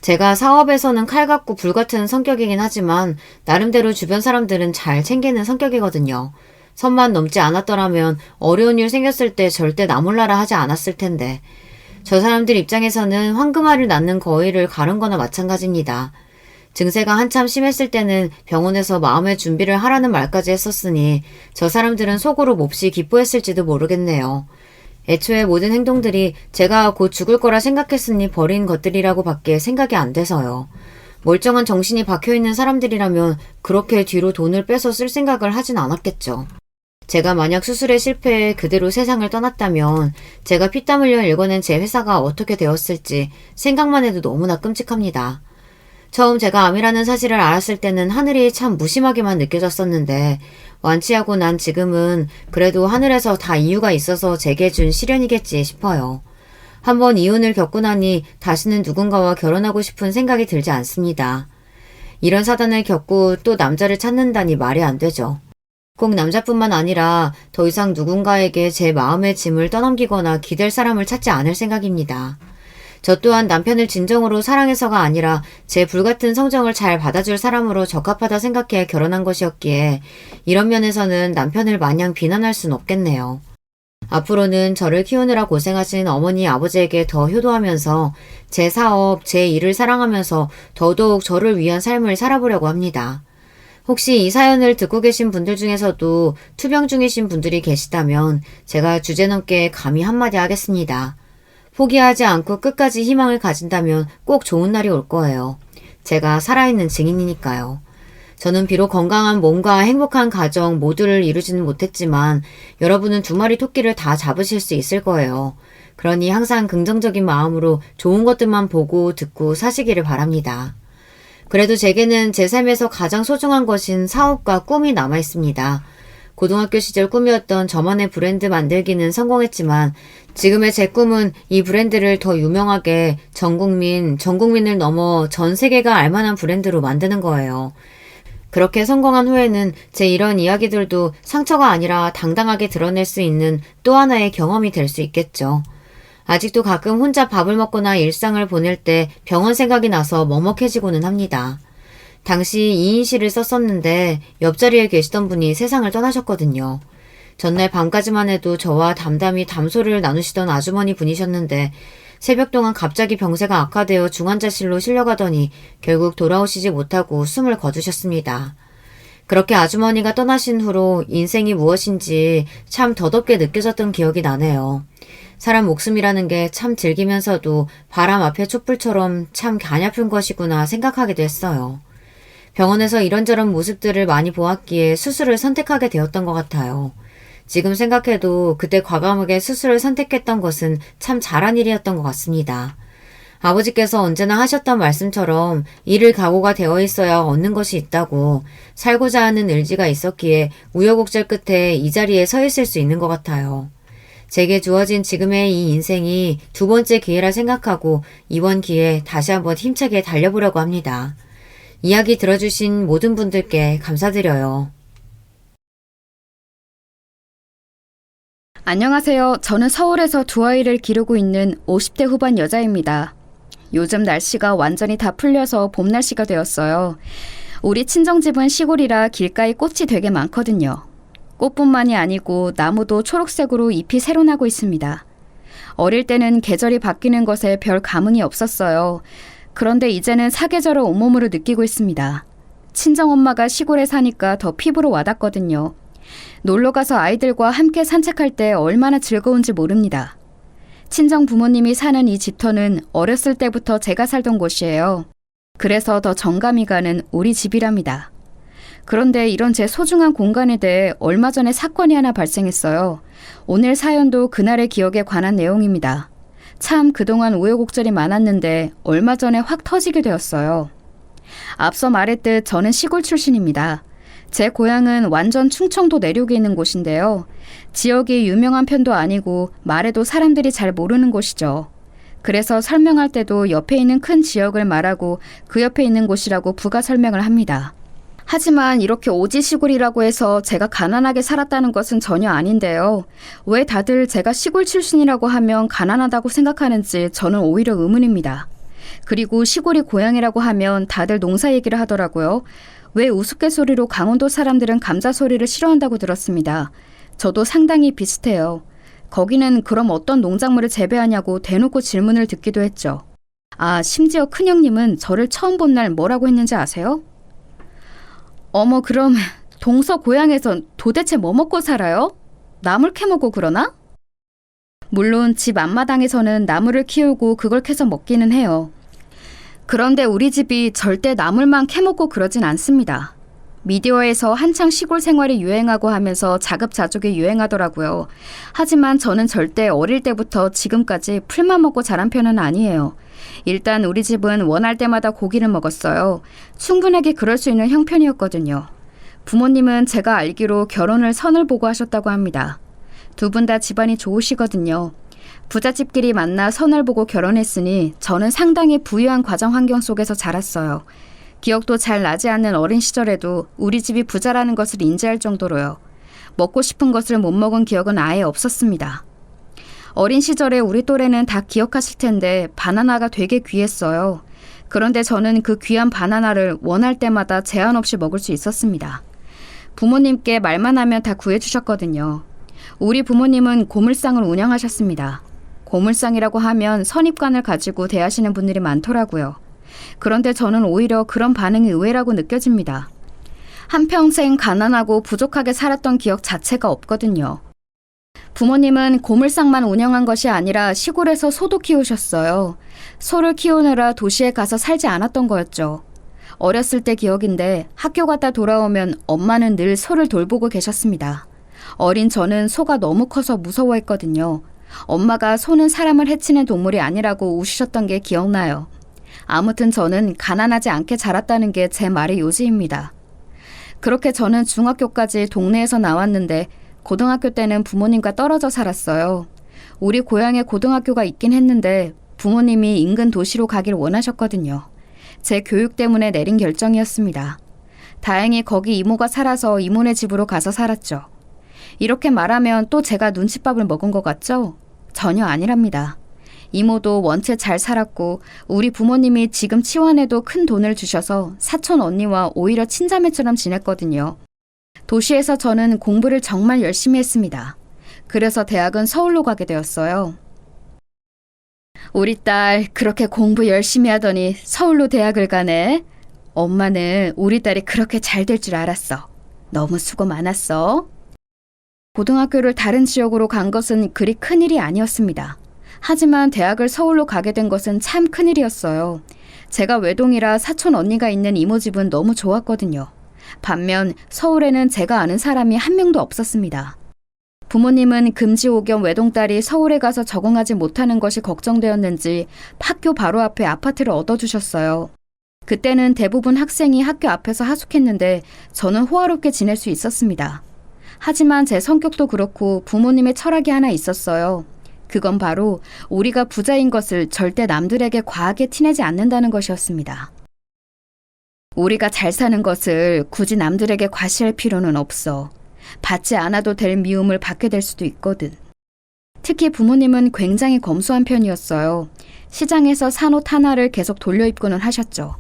제가 사업에서는 칼 같고 불 같은 성격이긴 하지만 나름대로 주변 사람들은 잘 챙기는 성격이거든요. 선만 넘지 않았더라면 어려운 일 생겼을 때 절대 나 몰라라 하지 않았을 텐데. 저 사람들 입장에서는 황금알을 낳는 거위를 가른 거나 마찬가지입니다. 증세가 한참 심했을 때는 병원에서 마음의 준비를 하라는 말까지 했었으니 저 사람들은 속으로 몹시 기뻐했을지도 모르겠네요. 애초에 모든 행동들이 제가 곧 죽을 거라 생각했으니 버린 것들이라고 밖에 생각이 안 돼서요. 멀쩡한 정신이 박혀있는 사람들이라면 그렇게 뒤로 돈을 빼서 쓸 생각을 하진 않았겠죠. 제가 만약 수술에 실패해 그대로 세상을 떠났다면 제가 피땀 흘려 일궈낸 제 회사가 어떻게 되었을지 생각만 해도 너무나 끔찍합니다. 처음 제가 암이라는 사실을 알았을 때는 하늘이 참 무심하게만 느껴졌었는데 완치하고 난 지금은 그래도 하늘에서 다 이유가 있어서 제게 준 시련이겠지 싶어요. 한번 이혼을 겪고 나니 다시는 누군가와 결혼하고 싶은 생각이 들지 않습니다. 이런 사단을 겪고 또 남자를 찾는다니 말이 안 되죠. 꼭 남자뿐만 아니라 더 이상 누군가에게 제 마음의 짐을 떠넘기거나 기댈 사람을 찾지 않을 생각입니다. 저 또한 남편을 진정으로 사랑해서가 아니라 제 불같은 성정을 잘 받아줄 사람으로 적합하다 생각해 결혼한 것이었기에 이런 면에서는 남편을 마냥 비난할 순 없겠네요. 앞으로는 저를 키우느라 고생하신 어머니 아버지에게 더 효도하면서 제 사업, 제 일을 사랑하면서 더더욱 저를 위한 삶을 살아보려고 합니다. 혹시 이 사연을 듣고 계신 분들 중에서도 투병 중이신 분들이 계시다면 제가 주제넘게 감히 한마디 하겠습니다. 포기하지 않고 끝까지 희망을 가진다면 꼭 좋은 날이 올 거예요. 제가 살아있는 증인이니까요. 저는 비록 건강한 몸과 행복한 가정 모두를 이루지는 못했지만 여러분은 2마리 토끼를 다 잡으실 수 있을 거예요. 그러니 항상 긍정적인 마음으로 좋은 것들만 보고 듣고 사시기를 바랍니다. 그래도 제게는 제 삶에서 가장 소중한 것인 사업과 꿈이 남아있습니다. 고등학교 시절 꿈이었던 저만의 브랜드 만들기는 성공했지만 지금의 제 꿈은 이 브랜드를 더 유명하게 전국민을 넘어 전 세계가 알만한 브랜드로 만드는 거예요. 그렇게 성공한 후에는 제 이런 이야기들도 상처가 아니라 당당하게 드러낼 수 있는 또 하나의 경험이 될 수 있겠죠. 아직도 가끔 혼자 밥을 먹거나 일상을 보낼 때 병원 생각이 나서 먹먹해지고는 합니다. 당시 2인실을 썼었는데 옆자리에 계시던 분이 세상을 떠나셨거든요. 전날 밤까지만 해도 저와 담담히 담소를 나누시던 아주머니 분이셨는데 새벽 동안 갑자기 병세가 악화되어 중환자실로 실려가더니 결국 돌아오시지 못하고 숨을 거두셨습니다. 그렇게 아주머니가 떠나신 후로 인생이 무엇인지 참 더덥게 느껴졌던 기억이 나네요. 사람 목숨이라는 게 참 즐기면서도 바람 앞에 촛불처럼 참 가냘픈 것이구나 생각하기도 했어요. 병원에서 이런저런 모습들을 많이 보았기에 수술을 선택하게 되었던 것 같아요. 지금 생각해도 그때 과감하게 수술을 선택했던 것은 참 잘한 일이었던 것 같습니다. 아버지께서 언제나 하셨던 말씀처럼 잃을 각오가 되어 있어야 얻는 것이 있다고 살고자 하는 의지가 있었기에 우여곡절 끝에 이 자리에 서 있을 수 있는 것 같아요. 제게 주어진 지금의 이 인생이 두 번째 기회라 생각하고 이번 기회에 다시 한번 힘차게 달려보려고 합니다. 이야기 들어주신 모든 분들께 감사드려요. 안녕하세요. 저는 서울에서 두 아이를 기르고 있는 50대 후반 여자입니다. 요즘 날씨가 완전히 다 풀려서 봄 날씨가 되었어요. 우리 친정집은 시골이라 길가에 꽃이 되게 많거든요. 꽃뿐만이 아니고 나무도 초록색으로 잎이 새로 나고 있습니다. 어릴 때는 계절이 바뀌는 것에 별 감흥이 없었어요. 그런데 이제는 사계절을 온몸으로 느끼고 있습니다. 친정엄마가 시골에 사니까 더 피부로 와닿거든요. 놀러가서 아이들과 함께 산책할 때 얼마나 즐거운지 모릅니다. 친정 부모님이 사는 이 집터는 어렸을 때부터 제가 살던 곳이에요. 그래서 더 정감이 가는 우리 집이랍니다. 그런데 이런 제 소중한 공간에 대해 얼마 전에 사건이 하나 발생했어요. 오늘 사연도 그날의 기억에 관한 내용입니다. 참 그동안 우여곡절이 많았는데 얼마 전에 확 터지게 되었어요. 앞서 말했듯 저는 시골 출신입니다. 제 고향은 완전 충청도 내륙에 있는 곳인데요. 지역이 유명한 편도 아니고 말해도 사람들이 잘 모르는 곳이죠. 그래서 설명할 때도 옆에 있는 큰 지역을 말하고 그 옆에 있는 곳이라고 부가 설명을 합니다. 하지만 이렇게 오지 시골이라고 해서 제가 가난하게 살았다는 것은 전혀 아닌데요. 왜 다들 제가 시골 출신이라고 하면 가난하다고 생각하는지 저는 오히려 의문입니다. 그리고 시골이 고향이라고 하면 다들 농사 얘기를 하더라고요. 왜 우스갯소리로 강원도 사람들은 감자 소리를 싫어한다고 들었습니다. 저도 상당히 비슷해요. 거기는 그럼 어떤 농작물을 재배하냐고 대놓고 질문을 듣기도 했죠. 아, 심지어 큰형님은 저를 처음 본 날 뭐라고 했는지 아세요? 어머, 그럼 동서 고향에선 도대체 뭐 먹고 살아요? 나물 캐먹고 그러나? 물론 집 앞마당에서는 나물을 키우고 그걸 캐서 먹기는 해요. 그런데 우리 집이 절대 나물만 캐먹고 그러진 않습니다. 미디어에서 한창 시골 생활이 유행하고 하면서 자급자족이 유행하더라고요. 하지만 저는 절대 어릴 때부터 지금까지 풀만 먹고 자란 편은 아니에요. 일단 우리 집은 원할 때마다 고기를 먹었어요. 충분하게 그럴 수 있는 형편이었거든요. 부모님은 제가 알기로 결혼을 선을 보고 하셨다고 합니다. 두 분 다 집안이 좋으시거든요. 부잣집끼리 만나 선을 보고 결혼했으니 저는 상당히 부유한 가정 환경 속에서 자랐어요. 기억도 잘 나지 않는 어린 시절에도 우리 집이 부자라는 것을 인지할 정도로요. 먹고 싶은 것을 못 먹은 기억은 아예 없었습니다. 어린 시절에 우리 또래는 다 기억하실 텐데 바나나가 되게 귀했어요. 그런데 저는 그 귀한 바나나를 원할 때마다 제한 없이 먹을 수 있었습니다. 부모님께 말만 하면 다 구해주셨거든요. 우리 부모님은 고물상을 운영하셨습니다. 고물상이라고 하면 선입관을 가지고 대하시는 분들이 많더라고요. 그런데 저는 오히려 그런 반응이 의외라고 느껴집니다. 한평생 가난하고 부족하게 살았던 기억 자체가 없거든요. 부모님은 고물상만 운영한 것이 아니라 시골에서 소도 키우셨어요. 소를 키우느라 도시에 가서 살지 않았던 거였죠. 어렸을 때 기억인데 학교 갔다 돌아오면 엄마는 늘 소를 돌보고 계셨습니다. 어린 저는 소가 너무 커서 무서워했거든요. 엄마가 소는 사람을 해치는 동물이 아니라고 우시셨던 게 기억나요. 아무튼 저는 가난하지 않게 자랐다는 게 제 말의 요지입니다. 그렇게 저는 중학교까지 동네에서 나왔는데 고등학교 때는 부모님과 떨어져 살았어요. 우리 고향에 고등학교가 있긴 했는데 부모님이 인근 도시로 가길 원하셨거든요. 제 교육 때문에 내린 결정이었습니다. 다행히 거기 이모가 살아서 이모네 집으로 가서 살았죠. 이렇게 말하면 또 제가 눈칫밥을 먹은 것 같죠? 전혀 아니랍니다. 이모도 원체 잘 살았고 우리 부모님이 지금 치환에도 큰 돈을 주셔서 사촌 언니와 오히려 친자매처럼 지냈거든요. 도시에서 저는 공부를 정말 열심히 했습니다. 그래서 대학은 서울로 가게 되었어요. 우리 딸 그렇게 공부 열심히 하더니 서울로 대학을 가네. 엄마는 우리 딸이 그렇게 잘 될 줄 알았어. 너무 수고 많았어. 고등학교를 다른 지역으로 간 것은 그리 큰일이 아니었습니다. 하지만 대학을 서울로 가게 된 것은 참 큰일이었어요. 제가 외동이라 사촌 언니가 있는 이모 집은 너무 좋았거든요. 반면 서울에는 제가 아는 사람이 한 명도 없었습니다. 부모님은 금지오겸 외동딸이 서울에 가서 적응하지 못하는 것이 걱정되었는지 학교 바로 앞에 아파트를 얻어주셨어요. 그때는 대부분 학생이 학교 앞에서 하숙했는데 저는 호화롭게 지낼 수 있었습니다. 하지만 제 성격도 그렇고 부모님의 철학이 하나 있었어요. 그건 바로 우리가 부자인 것을 절대 남들에게 과하게 티내지 않는다는 것이었습니다. 우리가 잘 사는 것을 굳이 남들에게 과시할 필요는 없어. 받지 않아도 될 미움을 받게 될 수도 있거든. 특히 부모님은 굉장히 검소한 편이었어요. 시장에서 산 옷 하나를 계속 돌려 입고는 하셨죠.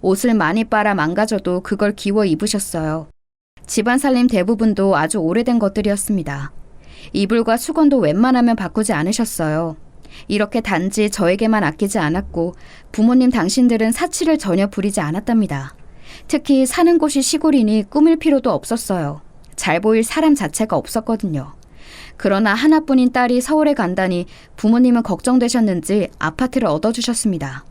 옷을 많이 빨아 망가져도 그걸 기워 입으셨어요. 집안 살림 대부분도 아주 오래된 것들이었습니다. 이불과 수건도 웬만하면 바꾸지 않으셨어요. 이렇게 단지 저에게만 아끼지 않았고 부모님 당신들은 사치를 전혀 부리지 않았답니다. 특히 사는 곳이 시골이니 꾸밀 필요도 없었어요. 잘 보일 사람 자체가 없었거든요. 그러나 하나뿐인 딸이 서울에 간다니 부모님은 걱정되셨는지 아파트를 얻어주셨습니다.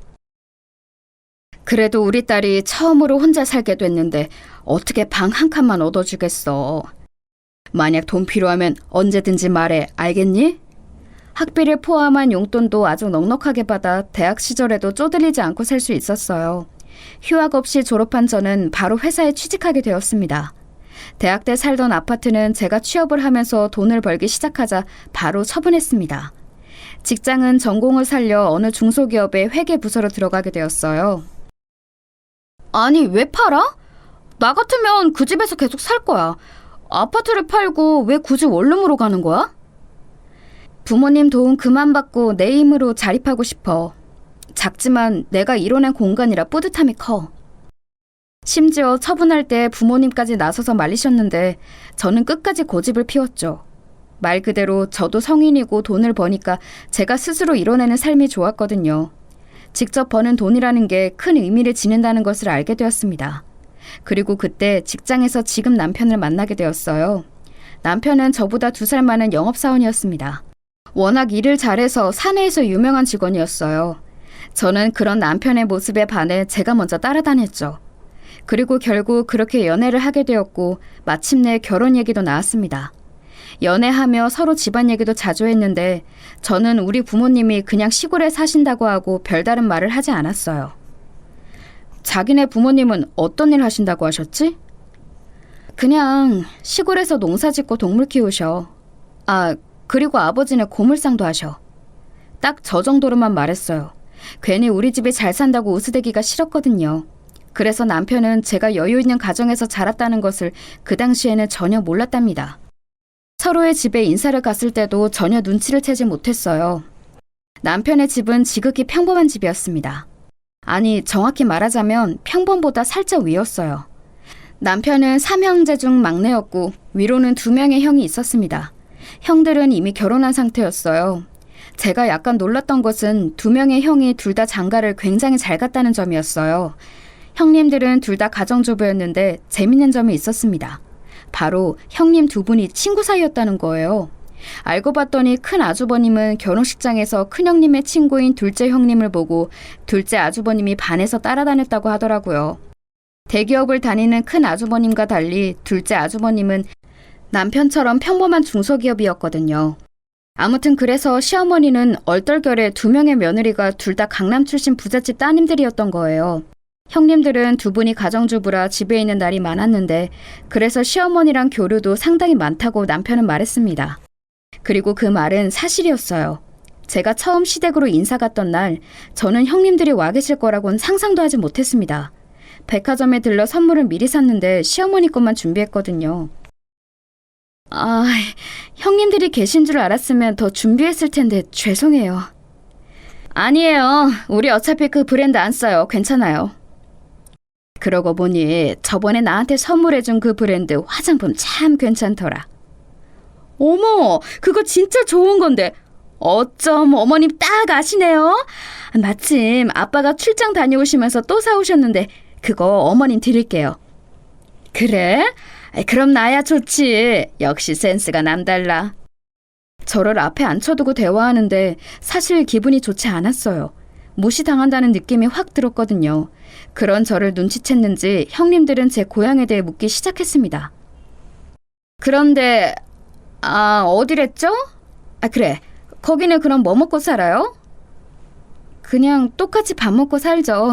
그래도 우리 딸이 처음으로 혼자 살게 됐는데 어떻게 방 한 칸만 얻어주겠어. 만약 돈 필요하면 언제든지 말해, 알겠니? 학비를 포함한 용돈도 아주 넉넉하게 받아 대학 시절에도 쪼들리지 않고 살 수 있었어요. 휴학 없이 졸업한 저는 바로 회사에 취직하게 되었습니다. 대학 때 살던 아파트는 제가 취업을 하면서 돈을 벌기 시작하자 바로 처분했습니다. 직장은 전공을 살려 어느 중소기업의 회계부서로 들어가게 되었어요. 아니, 왜 팔아? 나 같으면 그 집에서 계속 살 거야. 아파트를 팔고 왜 굳이 원룸으로 가는 거야? 부모님 도움 그만 받고 내 힘으로 자립하고 싶어. 작지만 내가 이뤄낸 공간이라 뿌듯함이 커. 심지어 처분할 때 부모님까지 나서서 말리셨는데 저는 끝까지 고집을 피웠죠. 말 그대로 저도 성인이고 돈을 버니까 제가 스스로 이뤄내는 삶이 좋았거든요. 직접 버는 돈이라는 게 큰 의미를 지닌다는 것을 알게 되었습니다. 그리고 그때 직장에서 지금 남편을 만나게 되었어요. 남편은 저보다 2살 많은 영업사원이었습니다. 워낙 일을 잘해서 사내에서 유명한 직원이었어요. 저는 그런 남편의 모습에 반해 제가 먼저 따라다녔죠. 그리고 결국 그렇게 연애를 하게 되었고 마침내 결혼 얘기도 나왔습니다. 연애하며 서로 집안 얘기도 자주 했는데 저는 우리 부모님이 그냥 시골에 사신다고 하고 별다른 말을 하지 않았어요. 자기네 부모님은 어떤 일 하신다고 하셨지? 그냥 시골에서 농사 짓고 동물 키우셔. 아, 그리고 아버지는 고물상도 하셔. 딱 저 정도로만 말했어요. 괜히 우리 집이 잘 산다고 우스대기가 싫었거든요. 그래서 남편은 제가 여유 있는 가정에서 자랐다는 것을 그 당시에는 전혀 몰랐답니다. 서로의 집에 인사를 갔을 때도 전혀 눈치를 채지 못했어요. 남편의 집은 지극히 평범한 집이었습니다. 아니, 정확히 말하자면 평범보다 살짝 위였어요. 남편은 3형제 중 막내였고 위로는 2명의 형이 있었습니다. 형들은 이미 결혼한 상태였어요. 제가 약간 놀랐던 것은 2명의 형이 둘 다 장가를 굉장히 잘 갔다는 점이었어요. 형님들은 둘 다 가정주부였는데 재밌는 점이 있었습니다. 바로 형님 2분이 친구 사이였다는 거예요. 알고 봤더니 큰 아주버님은 결혼식장에서 큰형님의 친구인 둘째 형님을 보고 둘째 아주버님이 반해서 따라다녔다고 하더라고요. 대기업을 다니는 큰 아주버님과 달리 둘째 아주버님은 남편처럼 평범한 중소기업이었거든요. 아무튼 그래서 시어머니는 얼떨결에 2명의 며느리가 둘 다 강남 출신 부잣집 따님들이었던 거예요. 형님들은 2분이 가정주부라 집에 있는 날이 많았는데 그래서 시어머니랑 교류도 상당히 많다고 남편은 말했습니다. 그리고 그 말은 사실이었어요. 제가 처음 시댁으로 인사 갔던 날 저는 형님들이 와 계실 거라고는 상상도 하지 못했습니다. 백화점에 들러 선물을 미리 샀는데 시어머니 것만 준비했거든요. 아, 형님들이 계신 줄 알았으면 더 준비했을 텐데 죄송해요. 아니에요. 우리 어차피 그 브랜드 안 써요. 괜찮아요. 그러고 보니 저번에 나한테 선물해준 그 브랜드 화장품 참 괜찮더라. 어머, 그거 진짜 좋은 건데 어쩜 어머님 딱 아시네요. 마침 아빠가 출장 다녀오시면서 또 사오셨는데 그거 어머님 드릴게요. 그래? 그럼 나야 좋지. 역시 센스가 남달라. 저를 앞에 앉혀두고 대화하는데 사실 기분이 좋지 않았어요. 무시당한다는 느낌이 확 들었거든요. 그런 저를 눈치챘는지 형님들은 제 고향에 대해 묻기 시작했습니다. 그런데 어디랬죠? 그래. 거기는 그럼 뭐 먹고 살아요? 그냥 똑같이 밥 먹고 살죠.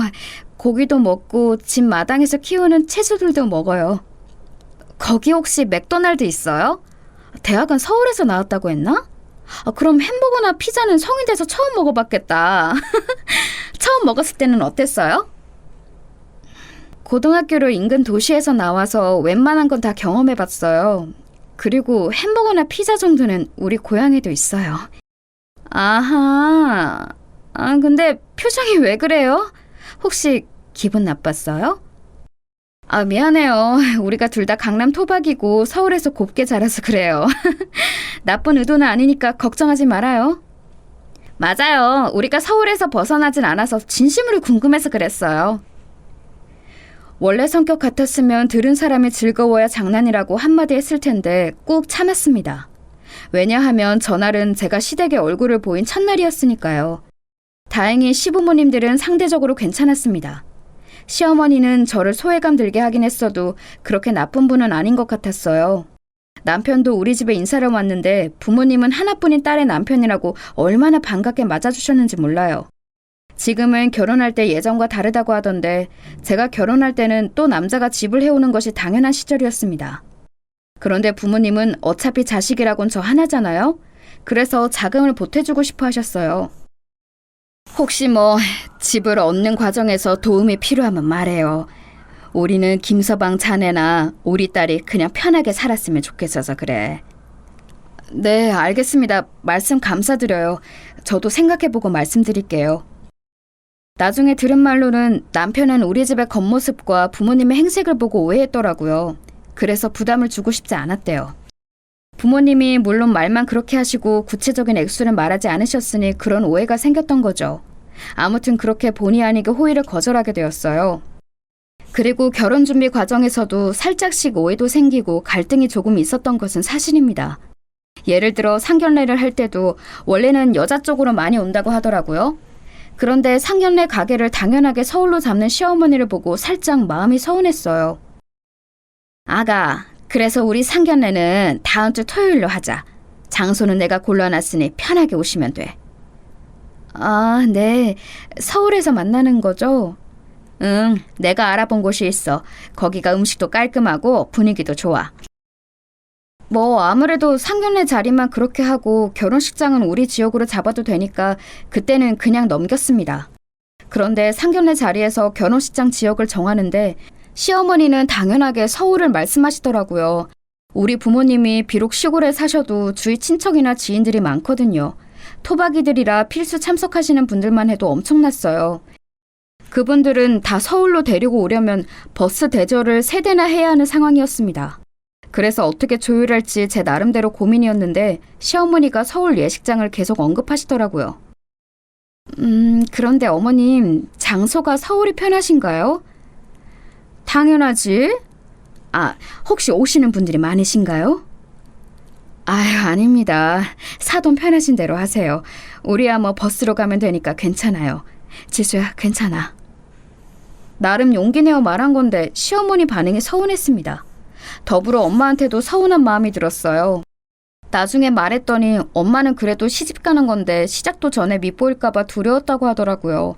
고기도 먹고 집 마당에서 키우는 채소들도 먹어요. 거기 혹시 맥도날드 있어요? 대학은 서울에서 나왔다고 했나? 그럼 햄버거나 피자는 성인 돼서 처음 먹어봤겠다. 처음 먹었을 때는 어땠어요? 고등학교를 인근 도시에서 나와서 웬만한 건 다 경험해봤어요. 그리고 햄버거나 피자 정도는 우리 고향에도 있어요. 아하. 근데 표정이 왜 그래요? 혹시 기분 나빴어요? 미안해요. 우리가 둘 다 강남 토박이고 서울에서 곱게 자라서 그래요. 나쁜 의도는 아니니까 걱정하지 말아요. 맞아요. 우리가 서울에서 벗어나진 않아서 진심으로 궁금해서 그랬어요. 원래 성격 같았으면 들은 사람이 즐거워야 장난이라고 한마디 했을 텐데 꾹 참았습니다. 왜냐하면 전날은 제가 시댁에 얼굴을 보인 첫날이었으니까요. 다행히 시부모님들은 상대적으로 괜찮았습니다. 시어머니는 저를 소외감 들게 하긴 했어도 그렇게 나쁜 분은 아닌 것 같았어요. 남편도 우리 집에 인사를 왔는데 부모님은 하나뿐인 딸의 남편이라고 얼마나 반갑게 맞아주셨는지 몰라요. 지금은 결혼할 때 예전과 다르다고 하던데 제가 결혼할 때는 또 남자가 집을 해오는 것이 당연한 시절이었습니다. 그런데 부모님은 어차피 자식이라곤 저 하나잖아요. 그래서 자금을 보태주고 싶어 하셨어요. 혹시 집을 얻는 과정에서 도움이 필요하면 말해요. 우리는 김서방 자네나 우리 딸이 그냥 편하게 살았으면 좋겠어서 그래. 네, 알겠습니다. 말씀 감사드려요. 저도 생각해보고 말씀드릴게요. 나중에 들은 말로는 남편은 우리 집의 겉모습과 부모님의 행색을 보고 오해했더라고요. 그래서 부담을 주고 싶지 않았대요. 부모님이 물론 말만 그렇게 하시고 구체적인 액수는 말하지 않으셨으니 그런 오해가 생겼던 거죠. 아무튼 그렇게 본의 아니게 호의를 거절하게 되었어요. 그리고 결혼 준비 과정에서도 살짝씩 오해도 생기고 갈등이 조금 있었던 것은 사실입니다. 예를 들어 상견례를 할 때도 원래는 여자 쪽으로 많이 온다고 하더라고요. 그런데 상견례 가게를 당연하게 서울로 잡는 시어머니를 보고 살짝 마음이 서운했어요. 아가, 그래서 우리 상견례는 다음 주 토요일로 하자. 장소는 내가 골라놨으니 편하게 오시면 돼. 네. 서울에서 만나는 거죠? 응, 내가 알아본 곳이 있어. 거기가 음식도 깔끔하고 분위기도 좋아. 아무래도 상견례 자리만 그렇게 하고 결혼식장은 우리 지역으로 잡아도 되니까 그때는 그냥 넘겼습니다. 그런데 상견례 자리에서 결혼식장 지역을 정하는데 시어머니는 당연하게 서울을 말씀하시더라고요. 우리 부모님이 비록 시골에 사셔도 주위 친척이나 지인들이 많거든요. 토박이들이라 필수 참석하시는 분들만 해도 엄청났어요. 그분들은 다 서울로 데리고 오려면 버스 대절을 3대나 해야 하는 상황이었습니다. 그래서 어떻게 조율할지 제 나름대로 고민이었는데 시어머니가 서울 예식장을 계속 언급하시더라고요. 그런데 어머님, 장소가 서울이 편하신가요? 당연하지. 혹시 오시는 분들이 많으신가요? 아닙니다. 사돈 편하신 대로 하세요. 우리야 버스로 가면 되니까 괜찮아요. 지수야, 괜찮아. 나름 용기 내어 말한 건데 시어머니 반응이 서운했습니다. 더불어 엄마한테도 서운한 마음이 들었어요. 나중에 말했더니 엄마는 그래도 시집 가는 건데 시작도 전에 밉보일까봐 두려웠다고 하더라고요.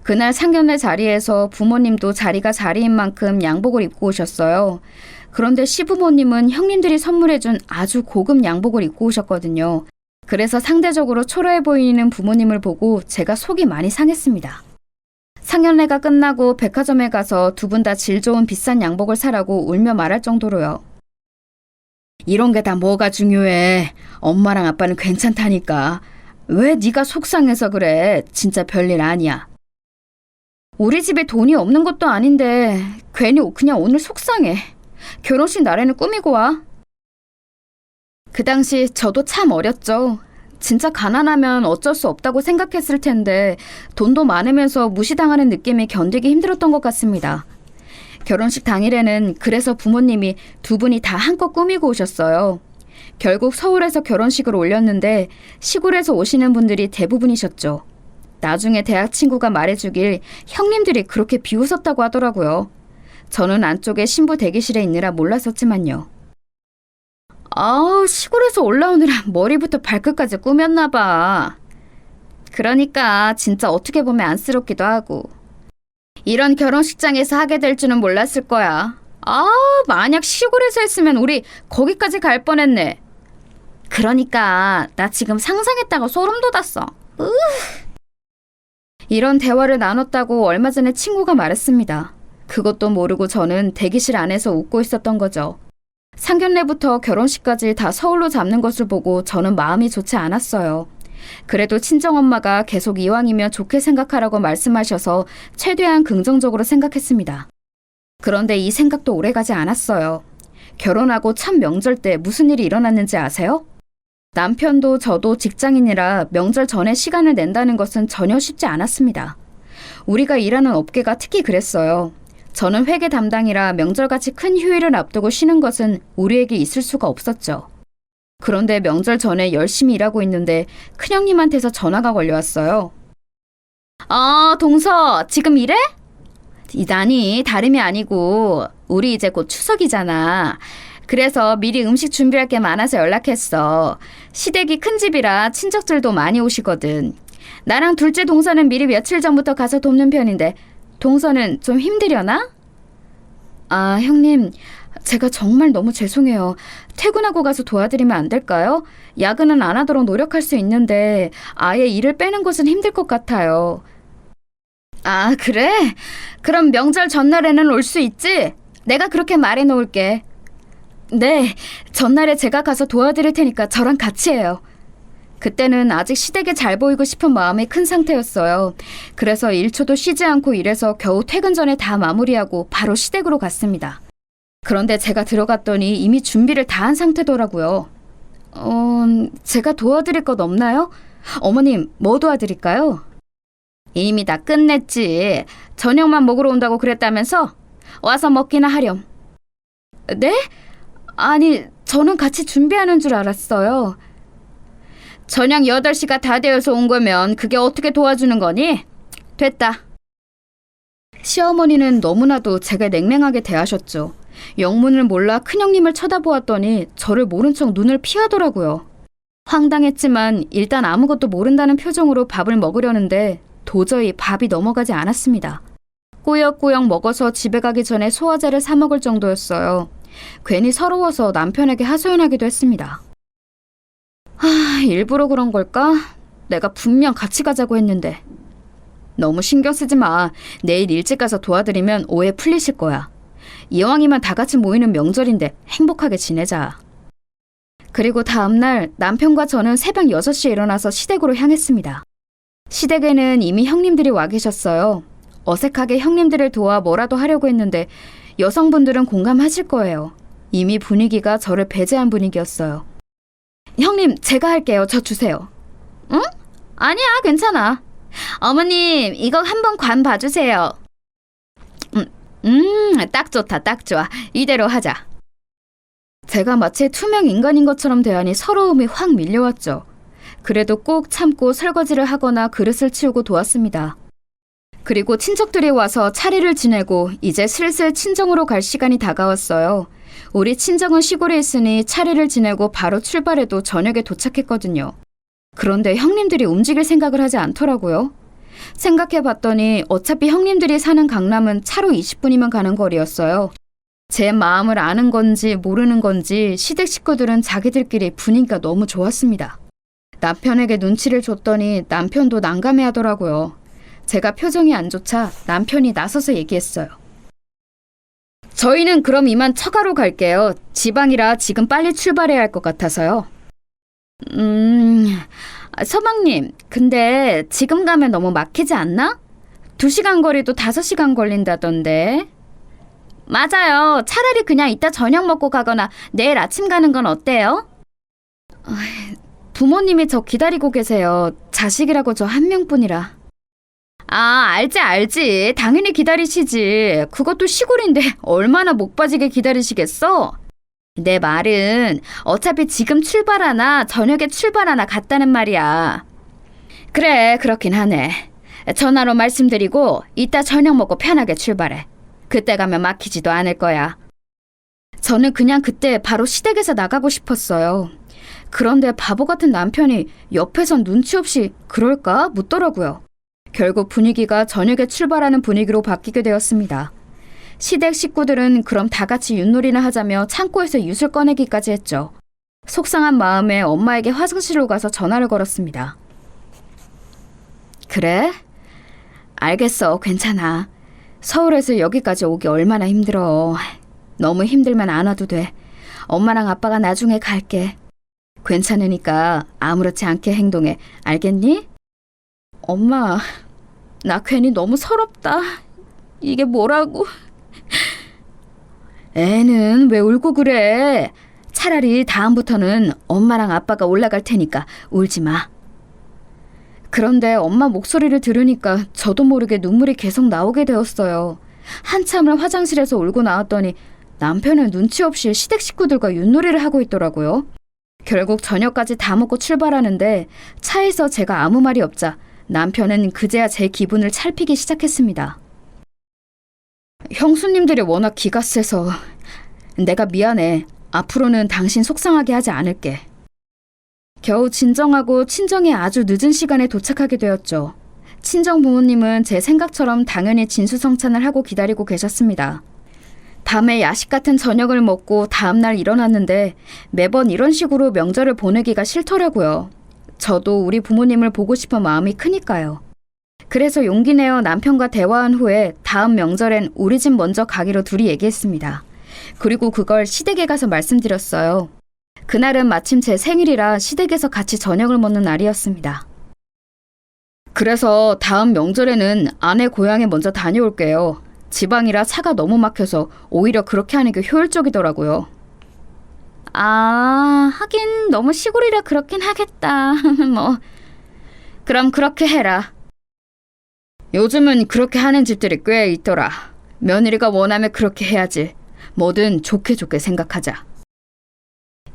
그날 상견례 자리에서 부모님도 자리가 자리인 만큼 양복을 입고 오셨어요. 그런데 시부모님은 형님들이 선물해준 아주 고급 양복을 입고 오셨거든요. 그래서 상대적으로 초라해 보이는 부모님을 보고 제가 속이 많이 상했습니다. 상견례가 끝나고 백화점에 가서 두 분 다 질 좋은 비싼 양복을 사라고 울며 말할 정도로요. 이런 게 다 뭐가 중요해. 엄마랑 아빠는 괜찮다니까. 왜 네가 속상해서 그래. 진짜 별일 아니야. 우리 집에 돈이 없는 것도 아닌데 괜히 그냥 오늘 속상해. 결혼식 날에는 꾸미고 와. 그 당시 저도 참 어렸죠. 진짜 가난하면 어쩔 수 없다고 생각했을 텐데 돈도 많으면서 무시당하는 느낌이 견디기 힘들었던 것 같습니다. 결혼식 당일에는 그래서 부모님이 두 분이 다 한껏 꾸미고 오셨어요. 결국 서울에서 결혼식을 올렸는데 시골에서 오시는 분들이 대부분이셨죠. 나중에 대학 친구가 말해주길 형님들이 그렇게 비웃었다고 하더라고요. 저는 안쪽에 신부 대기실에 있느라 몰랐었지만요. 시골에서 올라오느라 머리부터 발끝까지 꾸몄나 봐. 그러니까 진짜 어떻게 보면 안쓰럽기도 하고. 이런 결혼식장에서 하게 될 줄은 몰랐을 거야. 아, 만약 시골에서 했으면 우리 거기까지 갈 뻔했네. 그러니까 나 지금 상상했다가 소름 돋았어. 이런 대화를 나눴다고 얼마 전에 친구가 말했습니다. 그것도 모르고 저는 대기실 안에서 웃고 있었던 거죠. 상견례부터 결혼식까지 다 서울로 잡는 것을 보고 저는 마음이 좋지 않았어요. 그래도 친정엄마가 계속 이왕이면 좋게 생각하라고 말씀하셔서 최대한 긍정적으로 생각했습니다. 그런데 이 생각도 오래가지 않았어요. 결혼하고 첫 명절 때 무슨 일이 일어났는지 아세요? 남편도 저도 직장인이라 명절 전에 시간을 낸다는 것은 전혀 쉽지 않았습니다. 우리가 일하는 업계가 특히 그랬어요. 저는 회계 담당이라 명절같이 큰 휴일을 앞두고 쉬는 것은 우리에게 있을 수가 없었죠. 그런데 명절 전에 열심히 일하고 있는데 큰형님한테서 전화가 걸려왔어요. 동서, 지금 일해? 아니, 다름이 아니고 우리 이제 곧 추석이잖아. 그래서 미리 음식 준비할 게 많아서 연락했어. 시댁이 큰 집이라 친척들도 많이 오시거든. 나랑 둘째 동서는 미리 며칠 전부터 가서 돕는 편인데 동서는 좀 힘들려나? 아, 형님, 제가 정말 너무 죄송해요. 퇴근하고 가서 도와드리면 안 될까요? 야근은 안 하도록 노력할 수 있는데 아예 일을 빼는 것은 힘들 것 같아요. 아, 그래? 그럼 명절 전날에는 올 수 있지? 내가 그렇게 말해 놓을게. 네, 전날에 제가 가서 도와드릴 테니까 저랑 같이 해요. 그때는 아직 시댁에 잘 보이고 싶은 마음이 큰 상태였어요. 그래서 1초도 쉬지 않고 일해서 겨우 퇴근 전에 다 마무리하고 바로 시댁으로 갔습니다. 그런데 제가 들어갔더니 이미 준비를 다 한 상태더라고요. 제가 도와드릴 것 없나요? 어머님, 뭐 도와드릴까요? 이미 다 끝냈지. 저녁만 먹으러 온다고 그랬다면서? 와서 먹기나 하렴. 네? 아니, 저는 같이 준비하는 줄 알았어요. 저녁 8시가 다 되어서 온 거면 그게 어떻게 도와주는 거니? 됐다. 시어머니는 너무나도 제가 냉랭하게 대하셨죠. 영문을 몰라 큰형님을 쳐다보았더니 저를 모른 척 눈을 피하더라고요. 황당했지만 일단 아무것도 모른다는 표정으로 밥을 먹으려는데 도저히 밥이 넘어가지 않았습니다. 꾸역꾸역 먹어서 집에 가기 전에 소화제를 사 먹을 정도였어요. 괜히 서러워서 남편에게 하소연하기도 했습니다. 일부러 그런 걸까? 내가 분명 같이 가자고 했는데. 너무 신경 쓰지 마. 내일 일찍 가서 도와드리면 오해 풀리실 거야. 이왕이면 다 같이 모이는 명절인데 행복하게 지내자. 그리고 다음날 남편과 저는 새벽 6시에 일어나서 시댁으로 향했습니다. 시댁에는 이미 형님들이 와 계셨어요. 어색하게 형님들을 도와 뭐라도 하려고 했는데 여성분들은 공감하실 거예요. 이미 분위기가 저를 배제한 분위기였어요. 형님, 제가 할게요. 저 주세요. 응? 아니야, 괜찮아. 어머님, 이거 한번 관 봐주세요. 딱 좋다, 딱 좋아. 이대로 하자. 제가 마치 투명 인간인 것처럼 대하니 서러움이 확 밀려왔죠. 그래도 꼭 참고 설거지를 하거나 그릇을 치우고 도왔습니다. 그리고 친척들이 와서 차례를 지내고 이제 슬슬 친정으로 갈 시간이 다가왔어요. 우리 친정은 시골에 있으니 차례를 지내고 바로 출발해도 저녁에 도착했거든요. 그런데 형님들이 움직일 생각을 하지 않더라고요. 생각해봤더니 어차피 형님들이 사는 강남은 차로 20분이면 가는 거리였어요. 제 마음을 아는 건지 모르는 건지 시댁 식구들은 자기들끼리 분위기가 너무 좋았습니다. 남편에게 눈치를 줬더니 남편도 난감해하더라고요. 제가 표정이 안 좋자 남편이 나서서 얘기했어요. 저희는 그럼 이만 처가로 갈게요. 지방이라 지금 빨리 출발해야 할 것 같아서요. 서방님, 근데 지금 가면 너무 막히지 않나? 2시간 거리도 5시간 걸린다던데. 맞아요. 차라리 그냥 이따 저녁 먹고 가거나 내일 아침 가는 건 어때요? 부모님이 저 기다리고 계세요. 자식이라고 저 한 명뿐이라. 알지. 당연히 기다리시지. 그것도 시골인데 얼마나 목 빠지게 기다리시겠어? 내 말은 어차피 지금 출발하나 저녁에 출발하나 같다는 말이야. 그래, 그렇긴 하네. 전화로 말씀드리고 이따 저녁 먹고 편하게 출발해. 그때 가면 막히지도 않을 거야. 저는 그냥 그때 바로 시댁에서 나가고 싶었어요. 그런데 바보 같은 남편이 옆에선 눈치 없이 그럴까 묻더라고요. 결국 분위기가 저녁에 출발하는 분위기로 바뀌게 되었습니다. 시댁 식구들은 그럼 다 같이 윷놀이나 하자며 창고에서 윷을 꺼내기까지 했죠. 속상한 마음에 엄마에게 화장실로 가서 전화를 걸었습니다. 그래? 알겠어. 괜찮아. 서울에서 여기까지 오기 얼마나 힘들어. 너무 힘들면 안 와도 돼. 엄마랑 아빠가 나중에 갈게. 괜찮으니까 아무렇지 않게 행동해. 알겠니? 엄마, 나 괜히 너무 서럽다. 이게 뭐라고? 애는 왜 울고 그래? 차라리 다음부터는 엄마랑 아빠가 올라갈 테니까 울지 마. 그런데 엄마 목소리를 들으니까 저도 모르게 눈물이 계속 나오게 되었어요. 한참을 화장실에서 울고 나왔더니 남편은 눈치 없이 시댁 식구들과 윷놀이를 하고 있더라고요. 결국 저녁까지 다 먹고 출발하는데 차에서 제가 아무 말이 없자 남편은 그제야 제 기분을 살피기 시작했습니다. 형수님들이 워낙 기가 세서 내가 미안해. 앞으로는 당신 속상하게 하지 않을게. 겨우 진정하고 친정에 아주 늦은 시간에 도착하게 되었죠. 친정 부모님은 제 생각처럼 당연히 진수성찬을 하고 기다리고 계셨습니다. 밤에 야식 같은 저녁을 먹고 다음날 일어났는데 매번 이런 식으로 명절을 보내기가 싫더라고요. 저도 우리 부모님을 보고 싶은 마음이 크니까요. 그래서 용기 내어 남편과 대화한 후에 다음 명절엔 우리 집 먼저 가기로 둘이 얘기했습니다. 그리고 그걸 시댁에 가서 말씀드렸어요. 그날은 마침 제 생일이라 시댁에서 같이 저녁을 먹는 날이었습니다. 그래서 다음 명절에는 아내 고향에 먼저 다녀올게요. 지방이라 차가 너무 막혀서 오히려 그렇게 하는 게 효율적이더라고요. 하긴 너무 시골이라 그렇긴 하겠다. 뭐 그럼 그렇게 해라. 요즘은 그렇게 하는 집들이 꽤 있더라. 며느리가 원하면 그렇게 해야지. 뭐든 좋게 좋게 생각하자.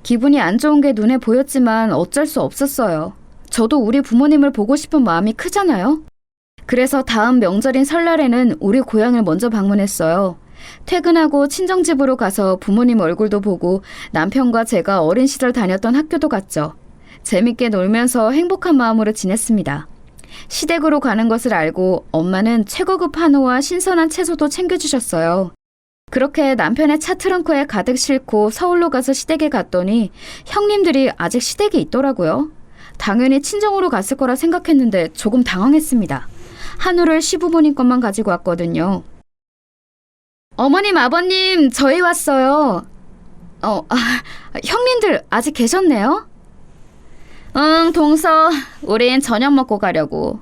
기분이 안 좋은 게 눈에 보였지만 어쩔 수 없었어요. 저도 우리 부모님을 보고 싶은 마음이 크잖아요. 그래서 다음 명절인 설날에는 우리 고향을 먼저 방문했어요. 퇴근하고 친정집으로 가서 부모님 얼굴도 보고 남편과 제가 어린 시절 다녔던 학교도 갔죠. 재밌게 놀면서 행복한 마음으로 지냈습니다. 시댁으로 가는 것을 알고 엄마는 최고급 한우와 신선한 채소도 챙겨주셨어요. 그렇게 남편의 차 트렁크에 가득 싣고 서울로 가서 시댁에 갔더니 형님들이 아직 시댁에 있더라고요. 당연히 친정으로 갔을 거라 생각했는데 조금 당황했습니다. 한우를 시부모님 것만 가지고 왔거든요. 어머님, 아버님, 저희 왔어요. 형님들 아직 계셨네요? 응, 동서. 우린 저녁 먹고 가려고.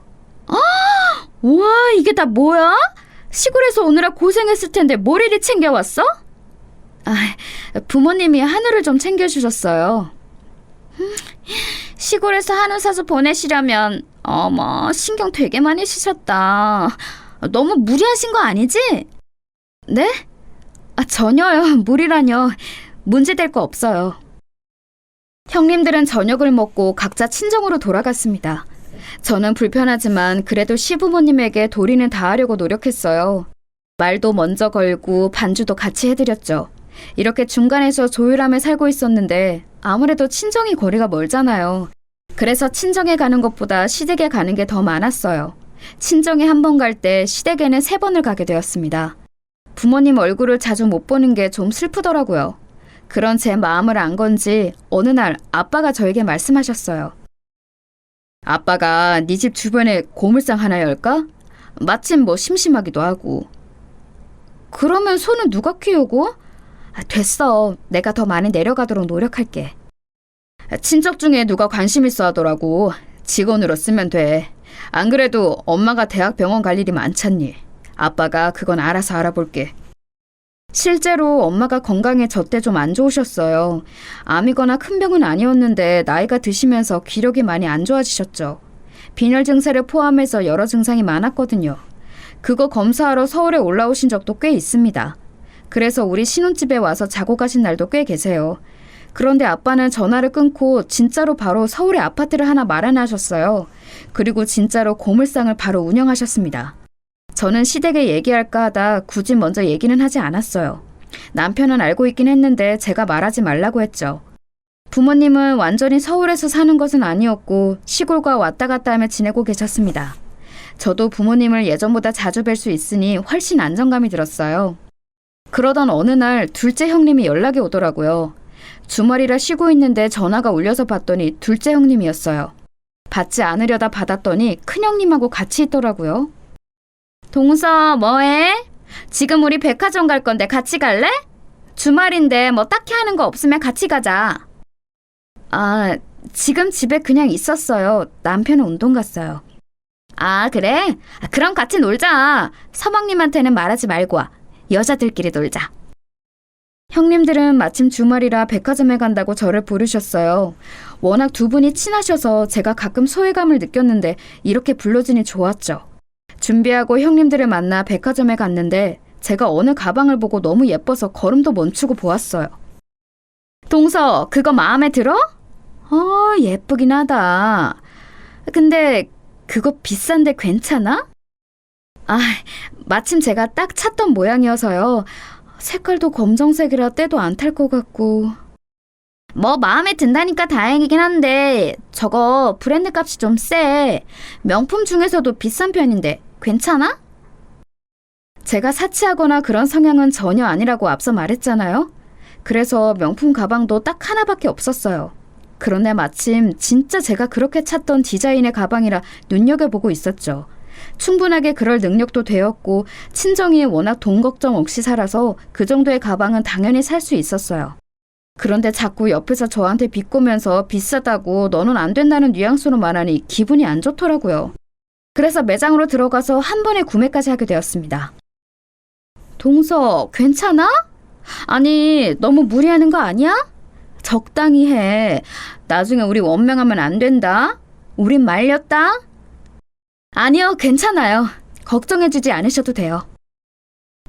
우와, 이게 다 뭐야? 시골에서 오느라 고생했을 텐데 뭘 이리 챙겨왔어? 부모님이 한우를 좀 챙겨주셨어요. 시골에서 한우 사서 보내시려면 어머, 신경 되게 많이 쓰셨다. 너무 무리하신 거 아니지? 네? 전혀요. 무리라뇨. 문제될 거 없어요. 형님들은 저녁을 먹고 각자 친정으로 돌아갔습니다. 저는 불편하지만 그래도 시부모님에게 도리는 다하려고 노력했어요. 말도 먼저 걸고 반주도 같이 해드렸죠. 이렇게 중간에서 조율하며 살고 있었는데 아무래도 친정이 거리가 멀잖아요. 그래서 친정에 가는 것보다 시댁에 가는 게 더 많았어요. 친정에 한 번 갈 때 시댁에는 3번을 가게 되었습니다. 부모님 얼굴을 자주 못 보는 게 좀 슬프더라고요. 그런 제 마음을 안 건지 어느 날 아빠가 저에게 말씀하셨어요. 아빠가 네 집 주변에 고물상 하나 열까? 마침 뭐 심심하기도 하고. 그러면 소는 누가 키우고? 됐어. 내가 더 많이 내려가도록 노력할게. 친척 중에 누가 관심 있어 하더라고. 직원으로 쓰면 돼. 안 그래도 엄마가 대학 병원 갈 일이 많잖니. 아빠가 그건 알아서 알아볼게. 실제로 엄마가 건강에 저때 좀 안 좋으셨어요. 암이거나 큰 병은 아니었는데 나이가 드시면서 기력이 많이 안 좋아지셨죠. 빈혈 증세를 포함해서 여러 증상이 많았거든요. 그거 검사하러 서울에 올라오신 적도 꽤 있습니다. 그래서 우리 신혼집에 와서 자고 가신 날도 꽤 계세요. 그런데 아빠는 전화를 끊고 진짜로 바로 서울에 아파트를 하나 마련하셨어요. 그리고 진짜로 고물상을 바로 운영하셨습니다. 저는 시댁에 얘기할까 하다 굳이 먼저 얘기는 하지 않았어요. 남편은 알고 있긴 했는데 제가 말하지 말라고 했죠. 부모님은 완전히 서울에서 사는 것은 아니었고 시골과 왔다 갔다 하며 지내고 계셨습니다. 저도 부모님을 예전보다 자주 뵐 수 있으니 훨씬 안정감이 들었어요. 그러던 어느 날 둘째 형님이 연락이 오더라고요. 주말이라 쉬고 있는데 전화가 울려서 봤더니 둘째 형님이었어요. 받지 않으려다 받았더니 큰형님하고 같이 있더라고요. 동서 뭐해? 지금 우리 백화점 갈 건데 같이 갈래? 주말인데 뭐 딱히 하는 거 없으면 같이 가자. 아, 지금 집에 그냥 있었어요. 남편은 운동 갔어요. 아, 그래? 그럼 같이 놀자. 서방님한테는 말하지 말고 와. 여자들끼리 놀자. 형님들은 마침 주말이라 백화점에 간다고 저를 부르셨어요. 워낙 두 분이 친하셔서 제가 가끔 소외감을 느꼈는데 이렇게 불러주니 좋았죠. 준비하고 형님들을 만나 백화점에 갔는데 제가 어느 가방을 보고 너무 예뻐서 걸음도 멈추고 보았어요. 동서, 그거 마음에 들어? 예쁘긴 하다. 근데 그거 비싼데 괜찮아? 아, 마침 제가 딱 찾던 모양이어서요. 색깔도 검정색이라 때도 안 탈 것 같고. 뭐 마음에 든다니까 다행이긴 한데 저거 브랜드 값이 좀 세. 명품 중에서도 비싼 편인데 괜찮아? 제가 사치하거나 그런 성향은 전혀 아니라고 앞서 말했잖아요. 그래서 명품 가방도 딱 하나밖에 없었어요. 그런데 마침 진짜 제가 그렇게 찾던 디자인의 가방이라 눈여겨보고 있었죠. 충분하게 그럴 능력도 되었고 친정이 워낙 돈 걱정 없이 살아서 그 정도의 가방은 당연히 살 수 있었어요. 그런데 자꾸 옆에서 저한테 비꼬면서 비싸다고 너는 안 된다는 뉘앙스로 말하니 기분이 안 좋더라고요. 그래서 매장으로 들어가서 한 번에 구매까지 하게 되었습니다. 동서, 괜찮아? 아니, 너무 무리하는 거 아니야? 적당히 해. 나중에 우리 원명하면 안 된다. 우린 말렸다. 아니요, 괜찮아요. 걱정해주지 않으셔도 돼요.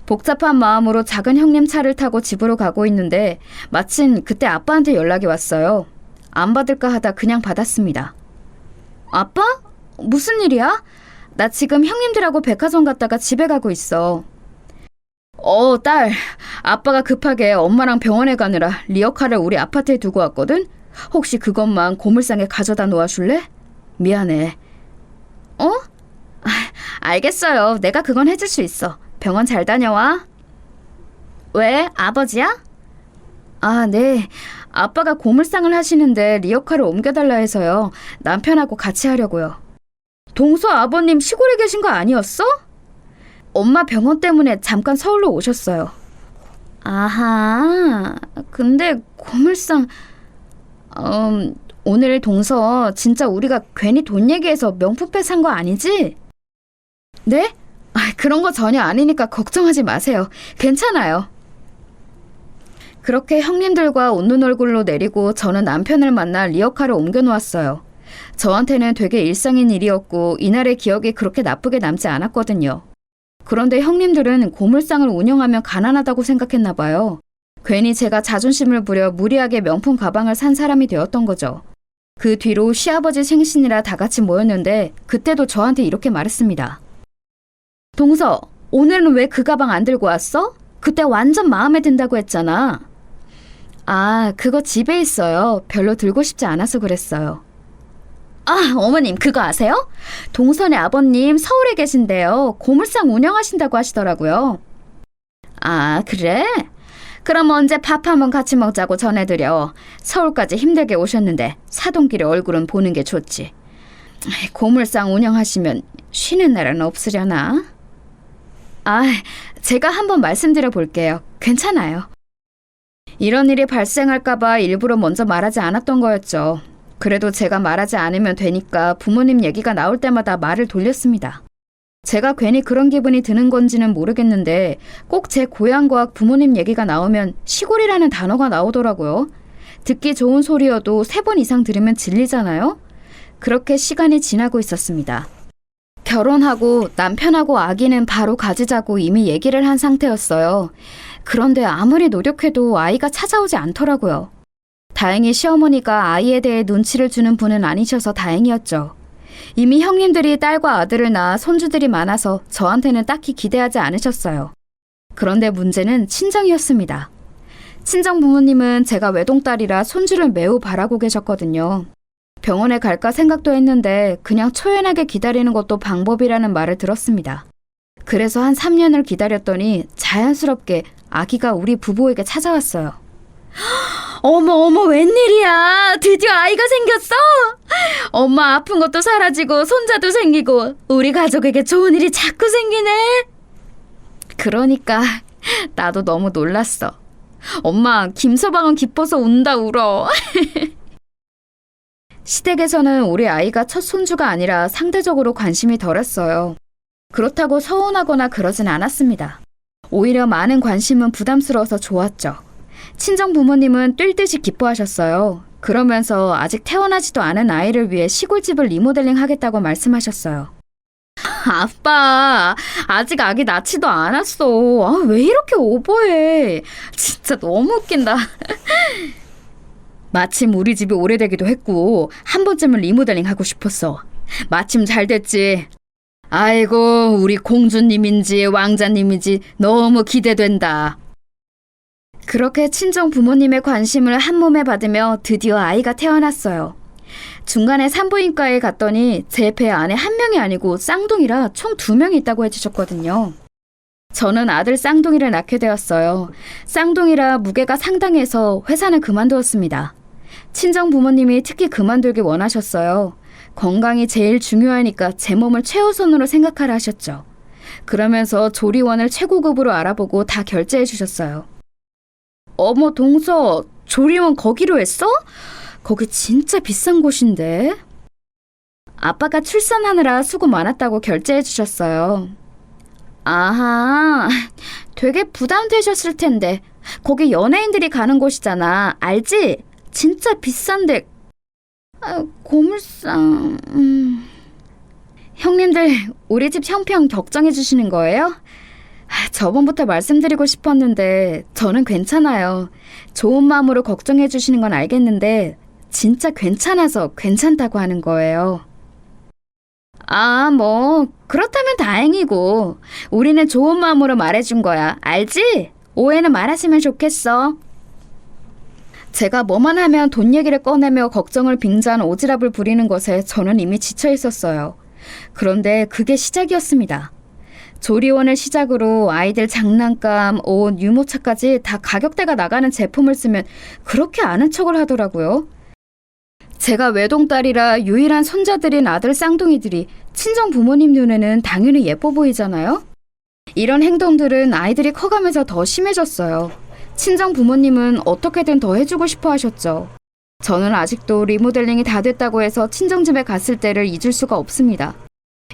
복잡한 마음으로 작은 형님 차를 타고 집으로 가고 있는데 마침 그때 아빠한테 연락이 왔어요. 안 받을까 하다 그냥 받았습니다. 아빠? 무슨 일이야? 나 지금 형님들하고 백화점 갔다가 집에 가고 있어. 딸. 아빠가 급하게 엄마랑 병원에 가느라 리어카를 우리 아파트에 두고 왔거든? 혹시 그것만 고물상에 가져다 놓아줄래? 미안해. 알겠어요. 내가 그건 해줄 수 있어. 병원 잘 다녀와. 왜? 아버지야? 아, 네. 아빠가 고물상을 하시는데 리어카를 옮겨달라 해서요. 남편하고 같이 하려고요. 동서 아버님 시골에 계신 거 아니었어? 엄마 병원 때문에 잠깐 서울로 오셨어요. 아하, 근데 고물상... 오늘 동서 진짜 우리가 괜히 돈 얘기해서 명품백 산 거 아니지? 네? 그런 거 전혀 아니니까 걱정하지 마세요. 괜찮아요. 그렇게 형님들과 웃는 얼굴로 내리고 저는 남편을 만나 리어카를 옮겨놓았어요. 저한테는 되게 일상인 일이었고 이날의 기억이 그렇게 나쁘게 남지 않았거든요. 그런데 형님들은 고물상을 운영하면 가난하다고 생각했나 봐요. 괜히 제가 자존심을 부려 무리하게 명품 가방을 산 사람이 되었던 거죠. 그 뒤로 시아버지 생신이라 다 같이 모였는데 그때도 저한테 이렇게 말했습니다. 동서, 오늘은 왜 그 가방 안 들고 왔어? 그때 완전 마음에 든다고 했잖아. 아, 그거 집에 있어요. 별로 들고 싶지 않아서 그랬어요. 아, 어머님 그거 아세요? 동선의 아버님 서울에 계신데요. 고물상 운영하신다고 하시더라고요. 아, 그래? 그럼 언제 밥 한번 같이 먹자고 전해드려. 서울까지 힘들게 오셨는데 사돈끼리 얼굴은 보는 게 좋지. 고물상 운영하시면 쉬는 날은 없으려나? 아, 제가 한번 말씀드려 볼게요. 괜찮아요. 이런 일이 발생할까봐 일부러 먼저 말하지 않았던 거였죠. 그래도 제가 말하지 않으면 되니까 부모님 얘기가 나올 때마다 말을 돌렸습니다. 제가 괜히 그런 기분이 드는 건지는 모르겠는데 꼭 제 고향과 부모님 얘기가 나오면 시골이라는 단어가 나오더라고요. 듣기 좋은 소리여도 3번 이상 들으면 질리잖아요. 그렇게 시간이 지나고 있었습니다. 결혼하고 남편하고 아기는 바로 가지자고 이미 얘기를 한 상태였어요. 그런데 아무리 노력해도 아이가 찾아오지 않더라고요. 다행히 시어머니가 아이에 대해 눈치를 주는 분은 아니셔서 다행이었죠. 이미 형님들이 딸과 아들을 낳아 손주들이 많아서 저한테는 딱히 기대하지 않으셨어요. 그런데 문제는 친정이었습니다. 친정 부모님은 제가 외동딸이라 손주를 매우 바라고 계셨거든요. 병원에 갈까 생각도 했는데 그냥 초연하게 기다리는 것도 방법이라는 말을 들었습니다. 그래서 한 3년을 기다렸더니 자연스럽게 아기가 우리 부부에게 찾아왔어요. 어머, 웬일이야. 드디어 아이가 생겼어? 엄마 아픈 것도 사라지고 손자도 생기고 우리 가족에게 좋은 일이 자꾸 생기네. 그러니까 나도 너무 놀랐어. 엄마, 김서방은 기뻐서 운다 울어. 시댁에서는 우리 아이가 첫 손주가 아니라 상대적으로 관심이 덜했어요. 그렇다고 서운하거나 그러진 않았습니다. 오히려 많은 관심은 부담스러워서 좋았죠. 친정 부모님은 뛸 듯이 기뻐하셨어요. 그러면서 아직 태어나지도 않은 아이를 위해 시골집을 리모델링 하겠다고 말씀하셨어요. 아빠, 아직 아기 낳지도 않았어. 왜 이렇게 오버해. 진짜 너무 웃긴다. 마침 우리 집이 오래되기도 했고 한 번쯤은 리모델링 하고 싶었어. 마침 잘 됐지. 아이고, 우리 공주님인지 왕자님인지 너무 기대된다. 그렇게 친정 부모님의 관심을 한 몸에 받으며 드디어 아이가 태어났어요. 중간에 산부인과에 갔더니 제 배 안에 한 명이 아니고 쌍둥이라 총 2명이 있다고 해주셨거든요. 저는 아들 쌍둥이를 낳게 되었어요. 쌍둥이라 무게가 상당해서 회사는 그만두었습니다. 친정 부모님이 특히 그만두길 원하셨어요. 건강이 제일 중요하니까 제 몸을 최우선으로 생각하라 하셨죠. 그러면서 조리원을 최고급으로 알아보고 다 결제해 주셨어요. 어머, 동서, 조리원 거기로 했어? 거기 진짜 비싼 곳인데. 아빠가 출산하느라 수고 많았다고 결제해 주셨어요. 아하, 되게 부담되셨을 텐데. 거기 연예인들이 가는 곳이잖아. 알지? 진짜 비싼데. 고물상... 형님들, 우리 집 형평 걱정해 주시는 거예요? 저번부터 말씀드리고 싶었는데 저는 괜찮아요. 좋은 마음으로 걱정해 주시는 건 알겠는데 진짜 괜찮아서 괜찮다고 하는 거예요. 뭐 그렇다면 다행이고 우리는 좋은 마음으로 말해준 거야. 알지? 오해는 말하시면 좋겠어. 제가 뭐만 하면 돈 얘기를 꺼내며 걱정을 빙자한 오지랖을 부리는 것에 저는 이미 지쳐 있었어요. 그런데 그게 시작이었습니다. 조리원을 시작으로 아이들 장난감, 옷, 유모차까지 다 가격대가 나가는 제품을 쓰면 그렇게 아는 척을 하더라고요. 제가 외동딸이라 유일한 손자들인 아들 쌍둥이들이 친정 부모님 눈에는 당연히 예뻐 보이잖아요. 이런 행동들은 아이들이 커가면서 더 심해졌어요. 친정 부모님은 어떻게든 더 해주고 싶어 하셨죠. 저는 아직도 리모델링이 다 됐다고 해서 친정집에 갔을 때를 잊을 수가 없습니다.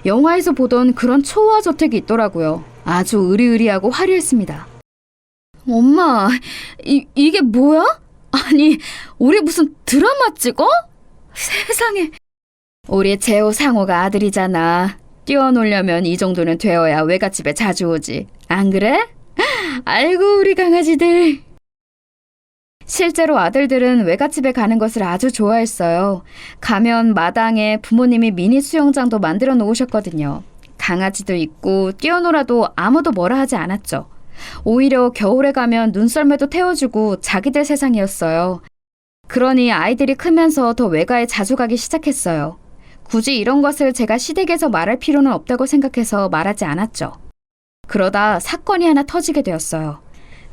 영화에서 보던 그런 초호화 저택이 있더라고요. 아주 으리으리하고 화려했습니다. 엄마, 이게 뭐야? 아니, 우리 무슨 드라마 찍어? 세상에. 우리 재호 상호가 아들이잖아. 뛰어놀려면 이 정도는 되어야 외갓집에 자주 오지. 안 그래? 아이고, 우리 강아지들. 실제로 아들들은 외갓집에 가는 것을 아주 좋아했어요. 가면 마당에 부모님이 미니 수영장도 만들어 놓으셨거든요. 강아지도 있고 뛰어놀아도 아무도 뭐라 하지 않았죠. 오히려 겨울에 가면 눈썰매도 태워주고 자기들 세상이었어요. 그러니 아이들이 크면서 더 외가에 자주 가기 시작했어요. 굳이 이런 것을 제가 시댁에서 말할 필요는 없다고 생각해서 말하지 않았죠. 그러다 사건이 하나 터지게 되었어요.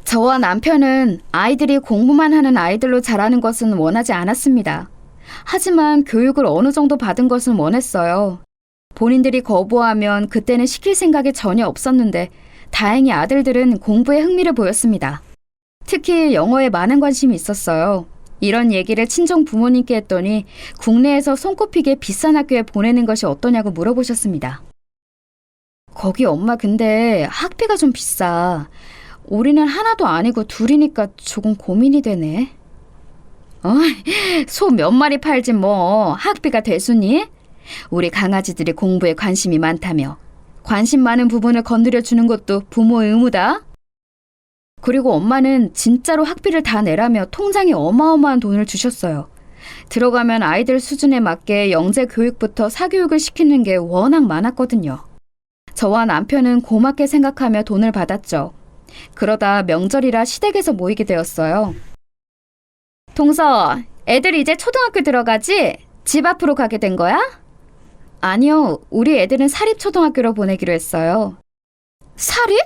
저와 남편은 아이들이 공부만 하는 아이들로 자라는 것은 원하지 않았습니다. 하지만 교육을 어느 정도 받은 것은 원했어요. 본인들이 거부하면 그때는 시킬 생각이 전혀 없었는데 다행히 아들들은 공부에 흥미를 보였습니다. 특히 영어에 많은 관심이 있었어요. 이런 얘기를 친정 부모님께 했더니 국내에서 손꼽히게 비싼 학교에 보내는 것이 어떠냐고 물어보셨습니다. 거기 엄마 근데 학비가 좀 비싸. 우리는 하나도 아니고 둘이니까 조금 고민이 되네. 소 몇 마리 팔지 뭐 학비가 대수니? 우리 강아지들이 공부에 관심이 많다며. 관심 많은 부분을 건드려 주는 것도 부모의 의무다. 그리고 엄마는 진짜로 학비를 다 내라며 통장에 어마어마한 돈을 주셨어요. 들어가면 아이들 수준에 맞게 영재 교육부터 사교육을 시키는 게 워낙 많았거든요. 저와 남편은 고맙게 생각하며 돈을 받았죠. 그러다 명절이라 시댁에서 모이게 되었어요. 동서, 애들 이제 초등학교 들어가지? 집 앞으로 가게 된 거야? 아니요, 우리 애들은 사립초등학교로 보내기로 했어요. 사립?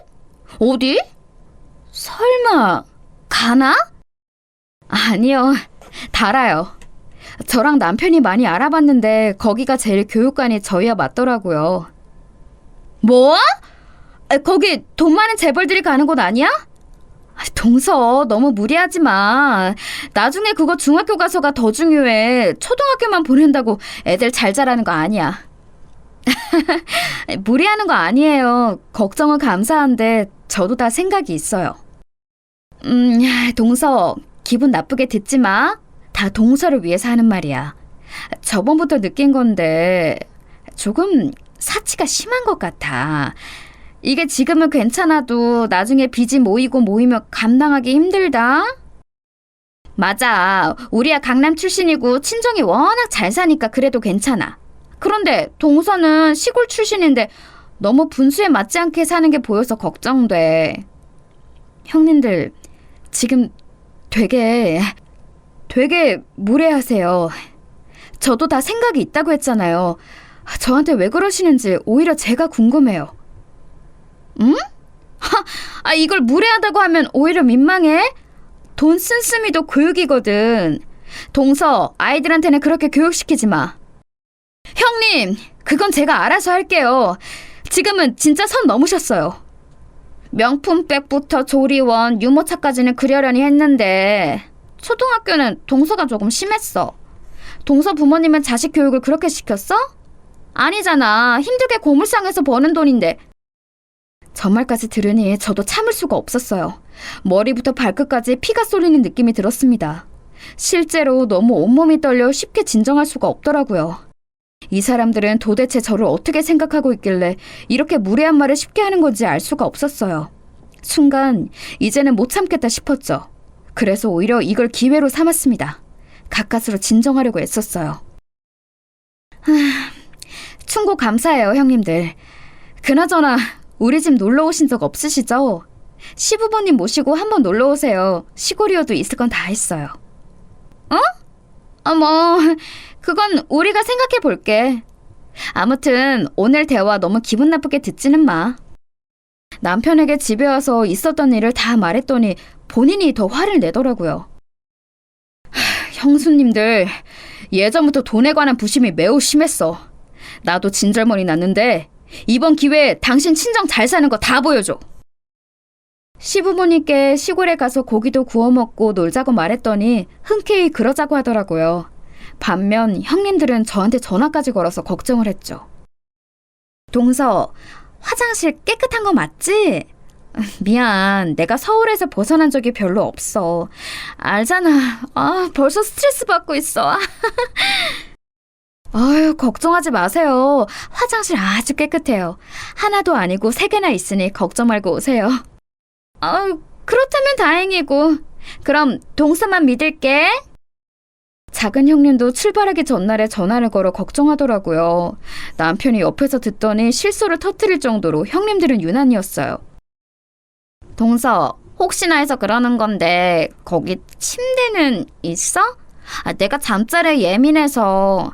어디? 설마 가나? 아니요, 달아요. 저랑 남편이 많이 알아봤는데 거기가 제일 교육관이 저희와 맞더라고요. 뭐? 거기 돈 많은 재벌들이 가는 곳 아니야? 동서, 너무 무리하지 마. 나중에 그거 중학교 가서가 더 중요해. 초등학교만 보낸다고 애들 잘 자라는 거 아니야. 무리하는 거 아니에요. 걱정은 감사한데 저도 다 생각이 있어요. 동서, 기분 나쁘게 듣지 마. 다 동서를 위해서 하는 말이야. 저번부터 느낀 건데 조금 사치가 심한 것 같아. 이게 지금은 괜찮아도 나중에 빚이 모이고 모이면 감당하기 힘들다. 맞아. 우리야 강남 출신이고 친정이 워낙 잘 사니까 그래도 괜찮아. 그런데 동서는 시골 출신인데 너무 분수에 맞지 않게 사는 게 보여서 걱정돼. 형님들, 지금 되게 무례하세요. 저도 다 생각이 있다고 했잖아요. 저한테 왜 그러시는지 오히려 제가 궁금해요. 응? 이걸 무례하다고 하면 오히려 민망해? 돈 씀씀이도 교육이거든. 동서, 아이들한테는 그렇게 교육시키지 마. 형님, 그건 제가 알아서 할게요. 지금은 진짜 선 넘으셨어요. 명품백부터 조리원, 유모차까지는 그려려니 했는데 초등학교는 동서가 조금 심했어. 동서 부모님은 자식 교육을 그렇게 시켰어? 아니잖아. 힘들게 고물상에서 버는 돈인데. 저 말까지 들으니 저도 참을 수가 없었어요. 머리부터 발끝까지 피가 쏠리는 느낌이 들었습니다. 실제로 너무 온몸이 떨려 쉽게 진정할 수가 없더라고요. 이 사람들은 도대체 저를 어떻게 생각하고 있길래 이렇게 무례한 말을 쉽게 하는 건지 알 수가 없었어요. 순간 이제는 못 참겠다 싶었죠. 그래서 오히려 이걸 기회로 삼았습니다. 가까스로 진정하려고 애썼어요. 충고 감사해요, 형님들. 그나저나 우리 집 놀러 오신 적 없으시죠? 시부모님 모시고 한번 놀러 오세요. 시골이어도 있을 건 다 있어요. 뭐 그건 우리가 생각해 볼게. 아무튼 오늘 대화 너무 기분 나쁘게 듣지는 마. 남편에게 집에 와서 있었던 일을 다 말했더니 본인이 더 화를 내더라고요. 형수님들, 예전부터 돈에 관한 부심이 매우 심했어. 나도 진절머리 났는데 이번 기회에 당신 친정 잘 사는 거 다 보여줘. 시부모님께 시골에 가서 고기도 구워 먹고 놀자고 말했더니 흔쾌히 그러자고 하더라고요. 반면 형님들은 저한테 전화까지 걸어서 걱정을 했죠. 동서, 화장실 깨끗한 거 맞지? 미안, 내가 서울에서 벗어난 적이 별로 없어. 알잖아. 벌써 스트레스 받고 있어. 아유, 걱정하지 마세요. 화장실 아주 깨끗해요. 하나도 아니고 3개나 있으니 걱정 말고 오세요. 그렇다면 다행이고. 그럼 동서만 믿을게. 작은 형님도 출발하기 전날에 전화를 걸어 걱정하더라고요. 남편이 옆에서 듣더니 실소를 터뜨릴 정도로 형님들은 유난이었어요. 동서, 혹시나 해서 그러는 건데 거기 침대는 있어? 내가 잠자리에 예민해서.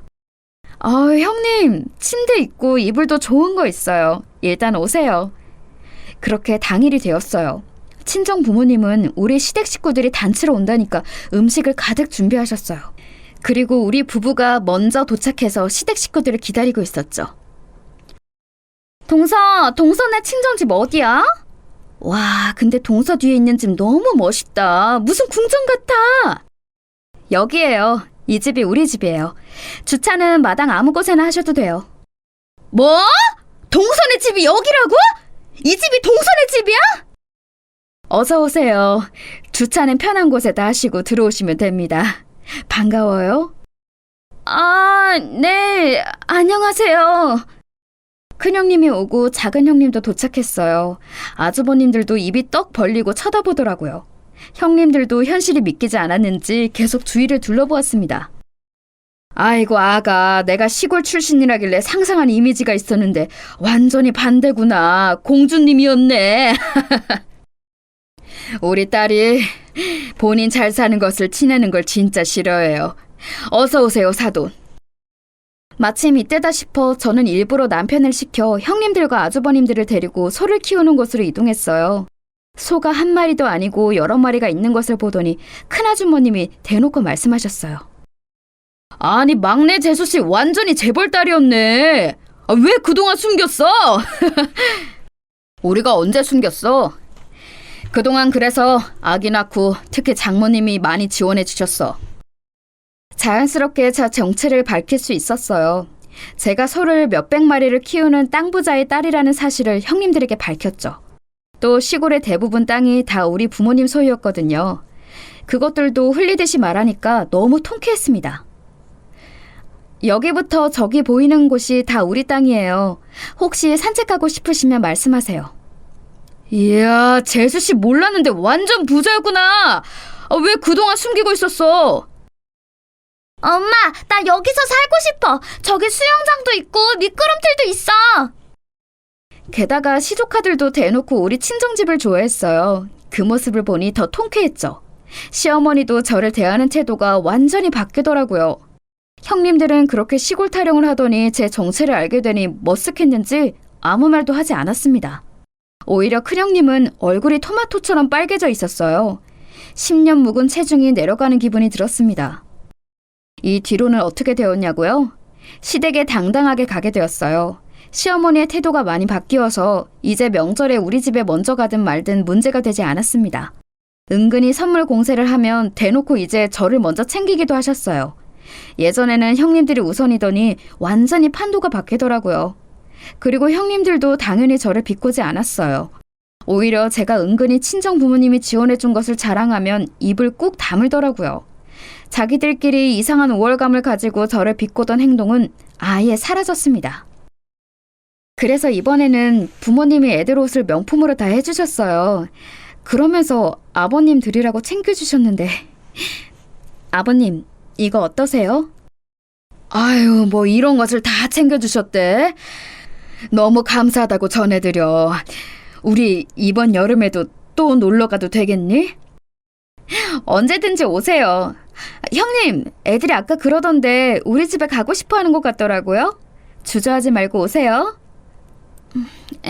형님, 침대 있고 이불도 좋은 거 있어요. 일단 오세요. 그렇게 당일이 되었어요. 친정 부모님은 우리 시댁 식구들이 단체로 온다니까 음식을 가득 준비하셨어요. 그리고 우리 부부가 먼저 도착해서 시댁 식구들을 기다리고 있었죠. 동서네 친정집 어디야? 와, 근데 동서 뒤에 있는 집 너무 멋있다. 무슨 궁전 같아. 여기에요. 이 집이 우리 집이에요. 주차는 마당 아무 곳에나 하셔도 돼요. 뭐? 동서네 집이 여기라고? 이 집이 동서네 집이야? 어서 오세요. 주차는 편한 곳에다 하시고 들어오시면 됩니다. 반가워요. 네. 안녕하세요. 큰형님이 오고 작은 형님도 도착했어요. 아주버님들도 입이 떡 벌리고 쳐다보더라고요. 형님들도 현실이 믿기지 않았는지 계속 주위를 둘러보았습니다. 아이고 아가, 내가 시골 출신이라길래 상상한 이미지가 있었는데 완전히 반대구나. 공주님이었네. 우리 딸이 본인 잘 사는 것을 티내는 걸 진짜 싫어해요. 어서 오세요, 사돈. 마침 이때다 싶어 저는 일부러 남편을 시켜 형님들과 아주버님들을 데리고 소를 키우는 곳으로 이동했어요. 소가 한 마리도 아니고 여러 마리가 있는 것을 보더니 큰아주머님이 대놓고 말씀하셨어요. 아니, 막내 재수씨 완전히 재벌딸이었네. 왜 그동안 숨겼어? 우리가 언제 숨겼어? 그동안 그래서 아기 낳고 특히 장모님이 많이 지원해 주셨어. 자연스럽게 제 정체를 밝힐 수 있었어요. 제가 소를 몇백 마리를 키우는 땅 부자의 딸이라는 사실을 형님들에게 밝혔죠. 또 시골의 대부분 땅이 다 우리 부모님 소유였거든요. 그것들도 흘리듯이 말하니까 너무 통쾌했습니다. 여기부터 저기 보이는 곳이 다 우리 땅이에요. 혹시 산책하고 싶으시면 말씀하세요. 이야, 재수씨 몰랐는데 완전 부자였구나. 왜 그동안 숨기고 있었어? 엄마, 나 여기서 살고 싶어. 저기 수영장도 있고 미끄럼틀도 있어. 게다가 시조카들도 대놓고 우리 친정집을 좋아했어요. 그 모습을 보니 더 통쾌했죠. 시어머니도 저를 대하는 태도가 완전히 바뀌더라고요. 형님들은 그렇게 시골 타령을 하더니 제 정체를 알게 되니 머쓱했는지 아무 말도 하지 않았습니다. 오히려 큰형님은 얼굴이 토마토처럼 빨개져 있었어요. 10년 묵은 체중이 내려가는 기분이 들었습니다. 이 뒤로는 어떻게 되었냐고요? 시댁에 당당하게 가게 되었어요. 시어머니의 태도가 많이 바뀌어서 이제 명절에 우리 집에 먼저 가든 말든 문제가 되지 않았습니다. 은근히 선물 공세를 하면 대놓고 이제 저를 먼저 챙기기도 하셨어요. 예전에는 형님들이 우선이더니 완전히 판도가 바뀌더라고요. 그리고 형님들도 당연히 저를 비꼬지 않았어요. 오히려 제가 은근히 친정 부모님이 지원해준 것을 자랑하면 입을 꾹 다물더라고요. 자기들끼리 이상한 우월감을 가지고 저를 비꼬던 행동은 아예 사라졌습니다. 그래서 이번에는 부모님이 애들 옷을 명품으로 다 해주셨어요. 그러면서 아버님 드리라고 챙겨주셨는데 아버님, 이거 어떠세요? 아유, 뭐 이런 것을 다 챙겨주셨대. 너무 감사하다고 전해드려. 우리 이번 여름에도 또 놀러가도 되겠니? 언제든지 오세요. 형님, 애들이 아까 그러던데 우리 집에 가고 싶어 하는 것 같더라고요. 주저하지 말고 오세요.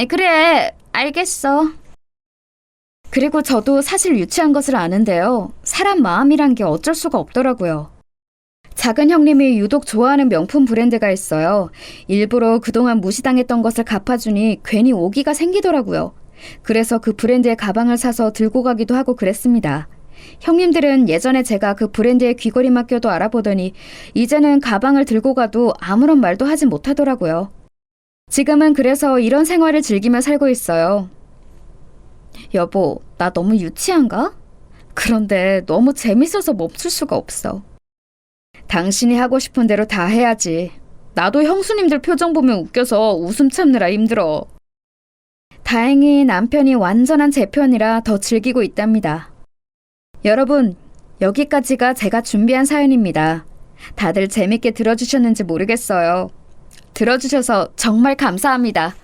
그래, 알겠어. 그리고 저도 사실 유치한 것을 아는데요. 사람 마음이란 게 어쩔 수가 없더라고요. 작은 형님이 유독 좋아하는 명품 브랜드가 있어요. 일부러 그동안 무시당했던 것을 갚아주니 괜히 오기가 생기더라고요. 그래서 그 브랜드의 가방을 사서 들고 가기도 하고 그랬습니다. 형님들은 예전에 제가 그 브랜드의 귀걸이만 껴도 알아보더니 이제는 가방을 들고 가도 아무런 말도 하지 못하더라고요. 지금은 그래서 이런 생활을 즐기며 살고 있어요. 여보, 나 너무 유치한가? 그런데 너무 재밌어서 멈출 수가 없어. 당신이 하고 싶은 대로 다 해야지. 나도 형수님들 표정 보면 웃겨서 웃음 참느라 힘들어. 다행히 남편이 완전한 제 편이라 더 즐기고 있답니다. 여러분, 여기까지가 제가 준비한 사연입니다. 다들 재밌게 들어주셨는지 모르겠어요. 들어주셔서 정말 감사합니다.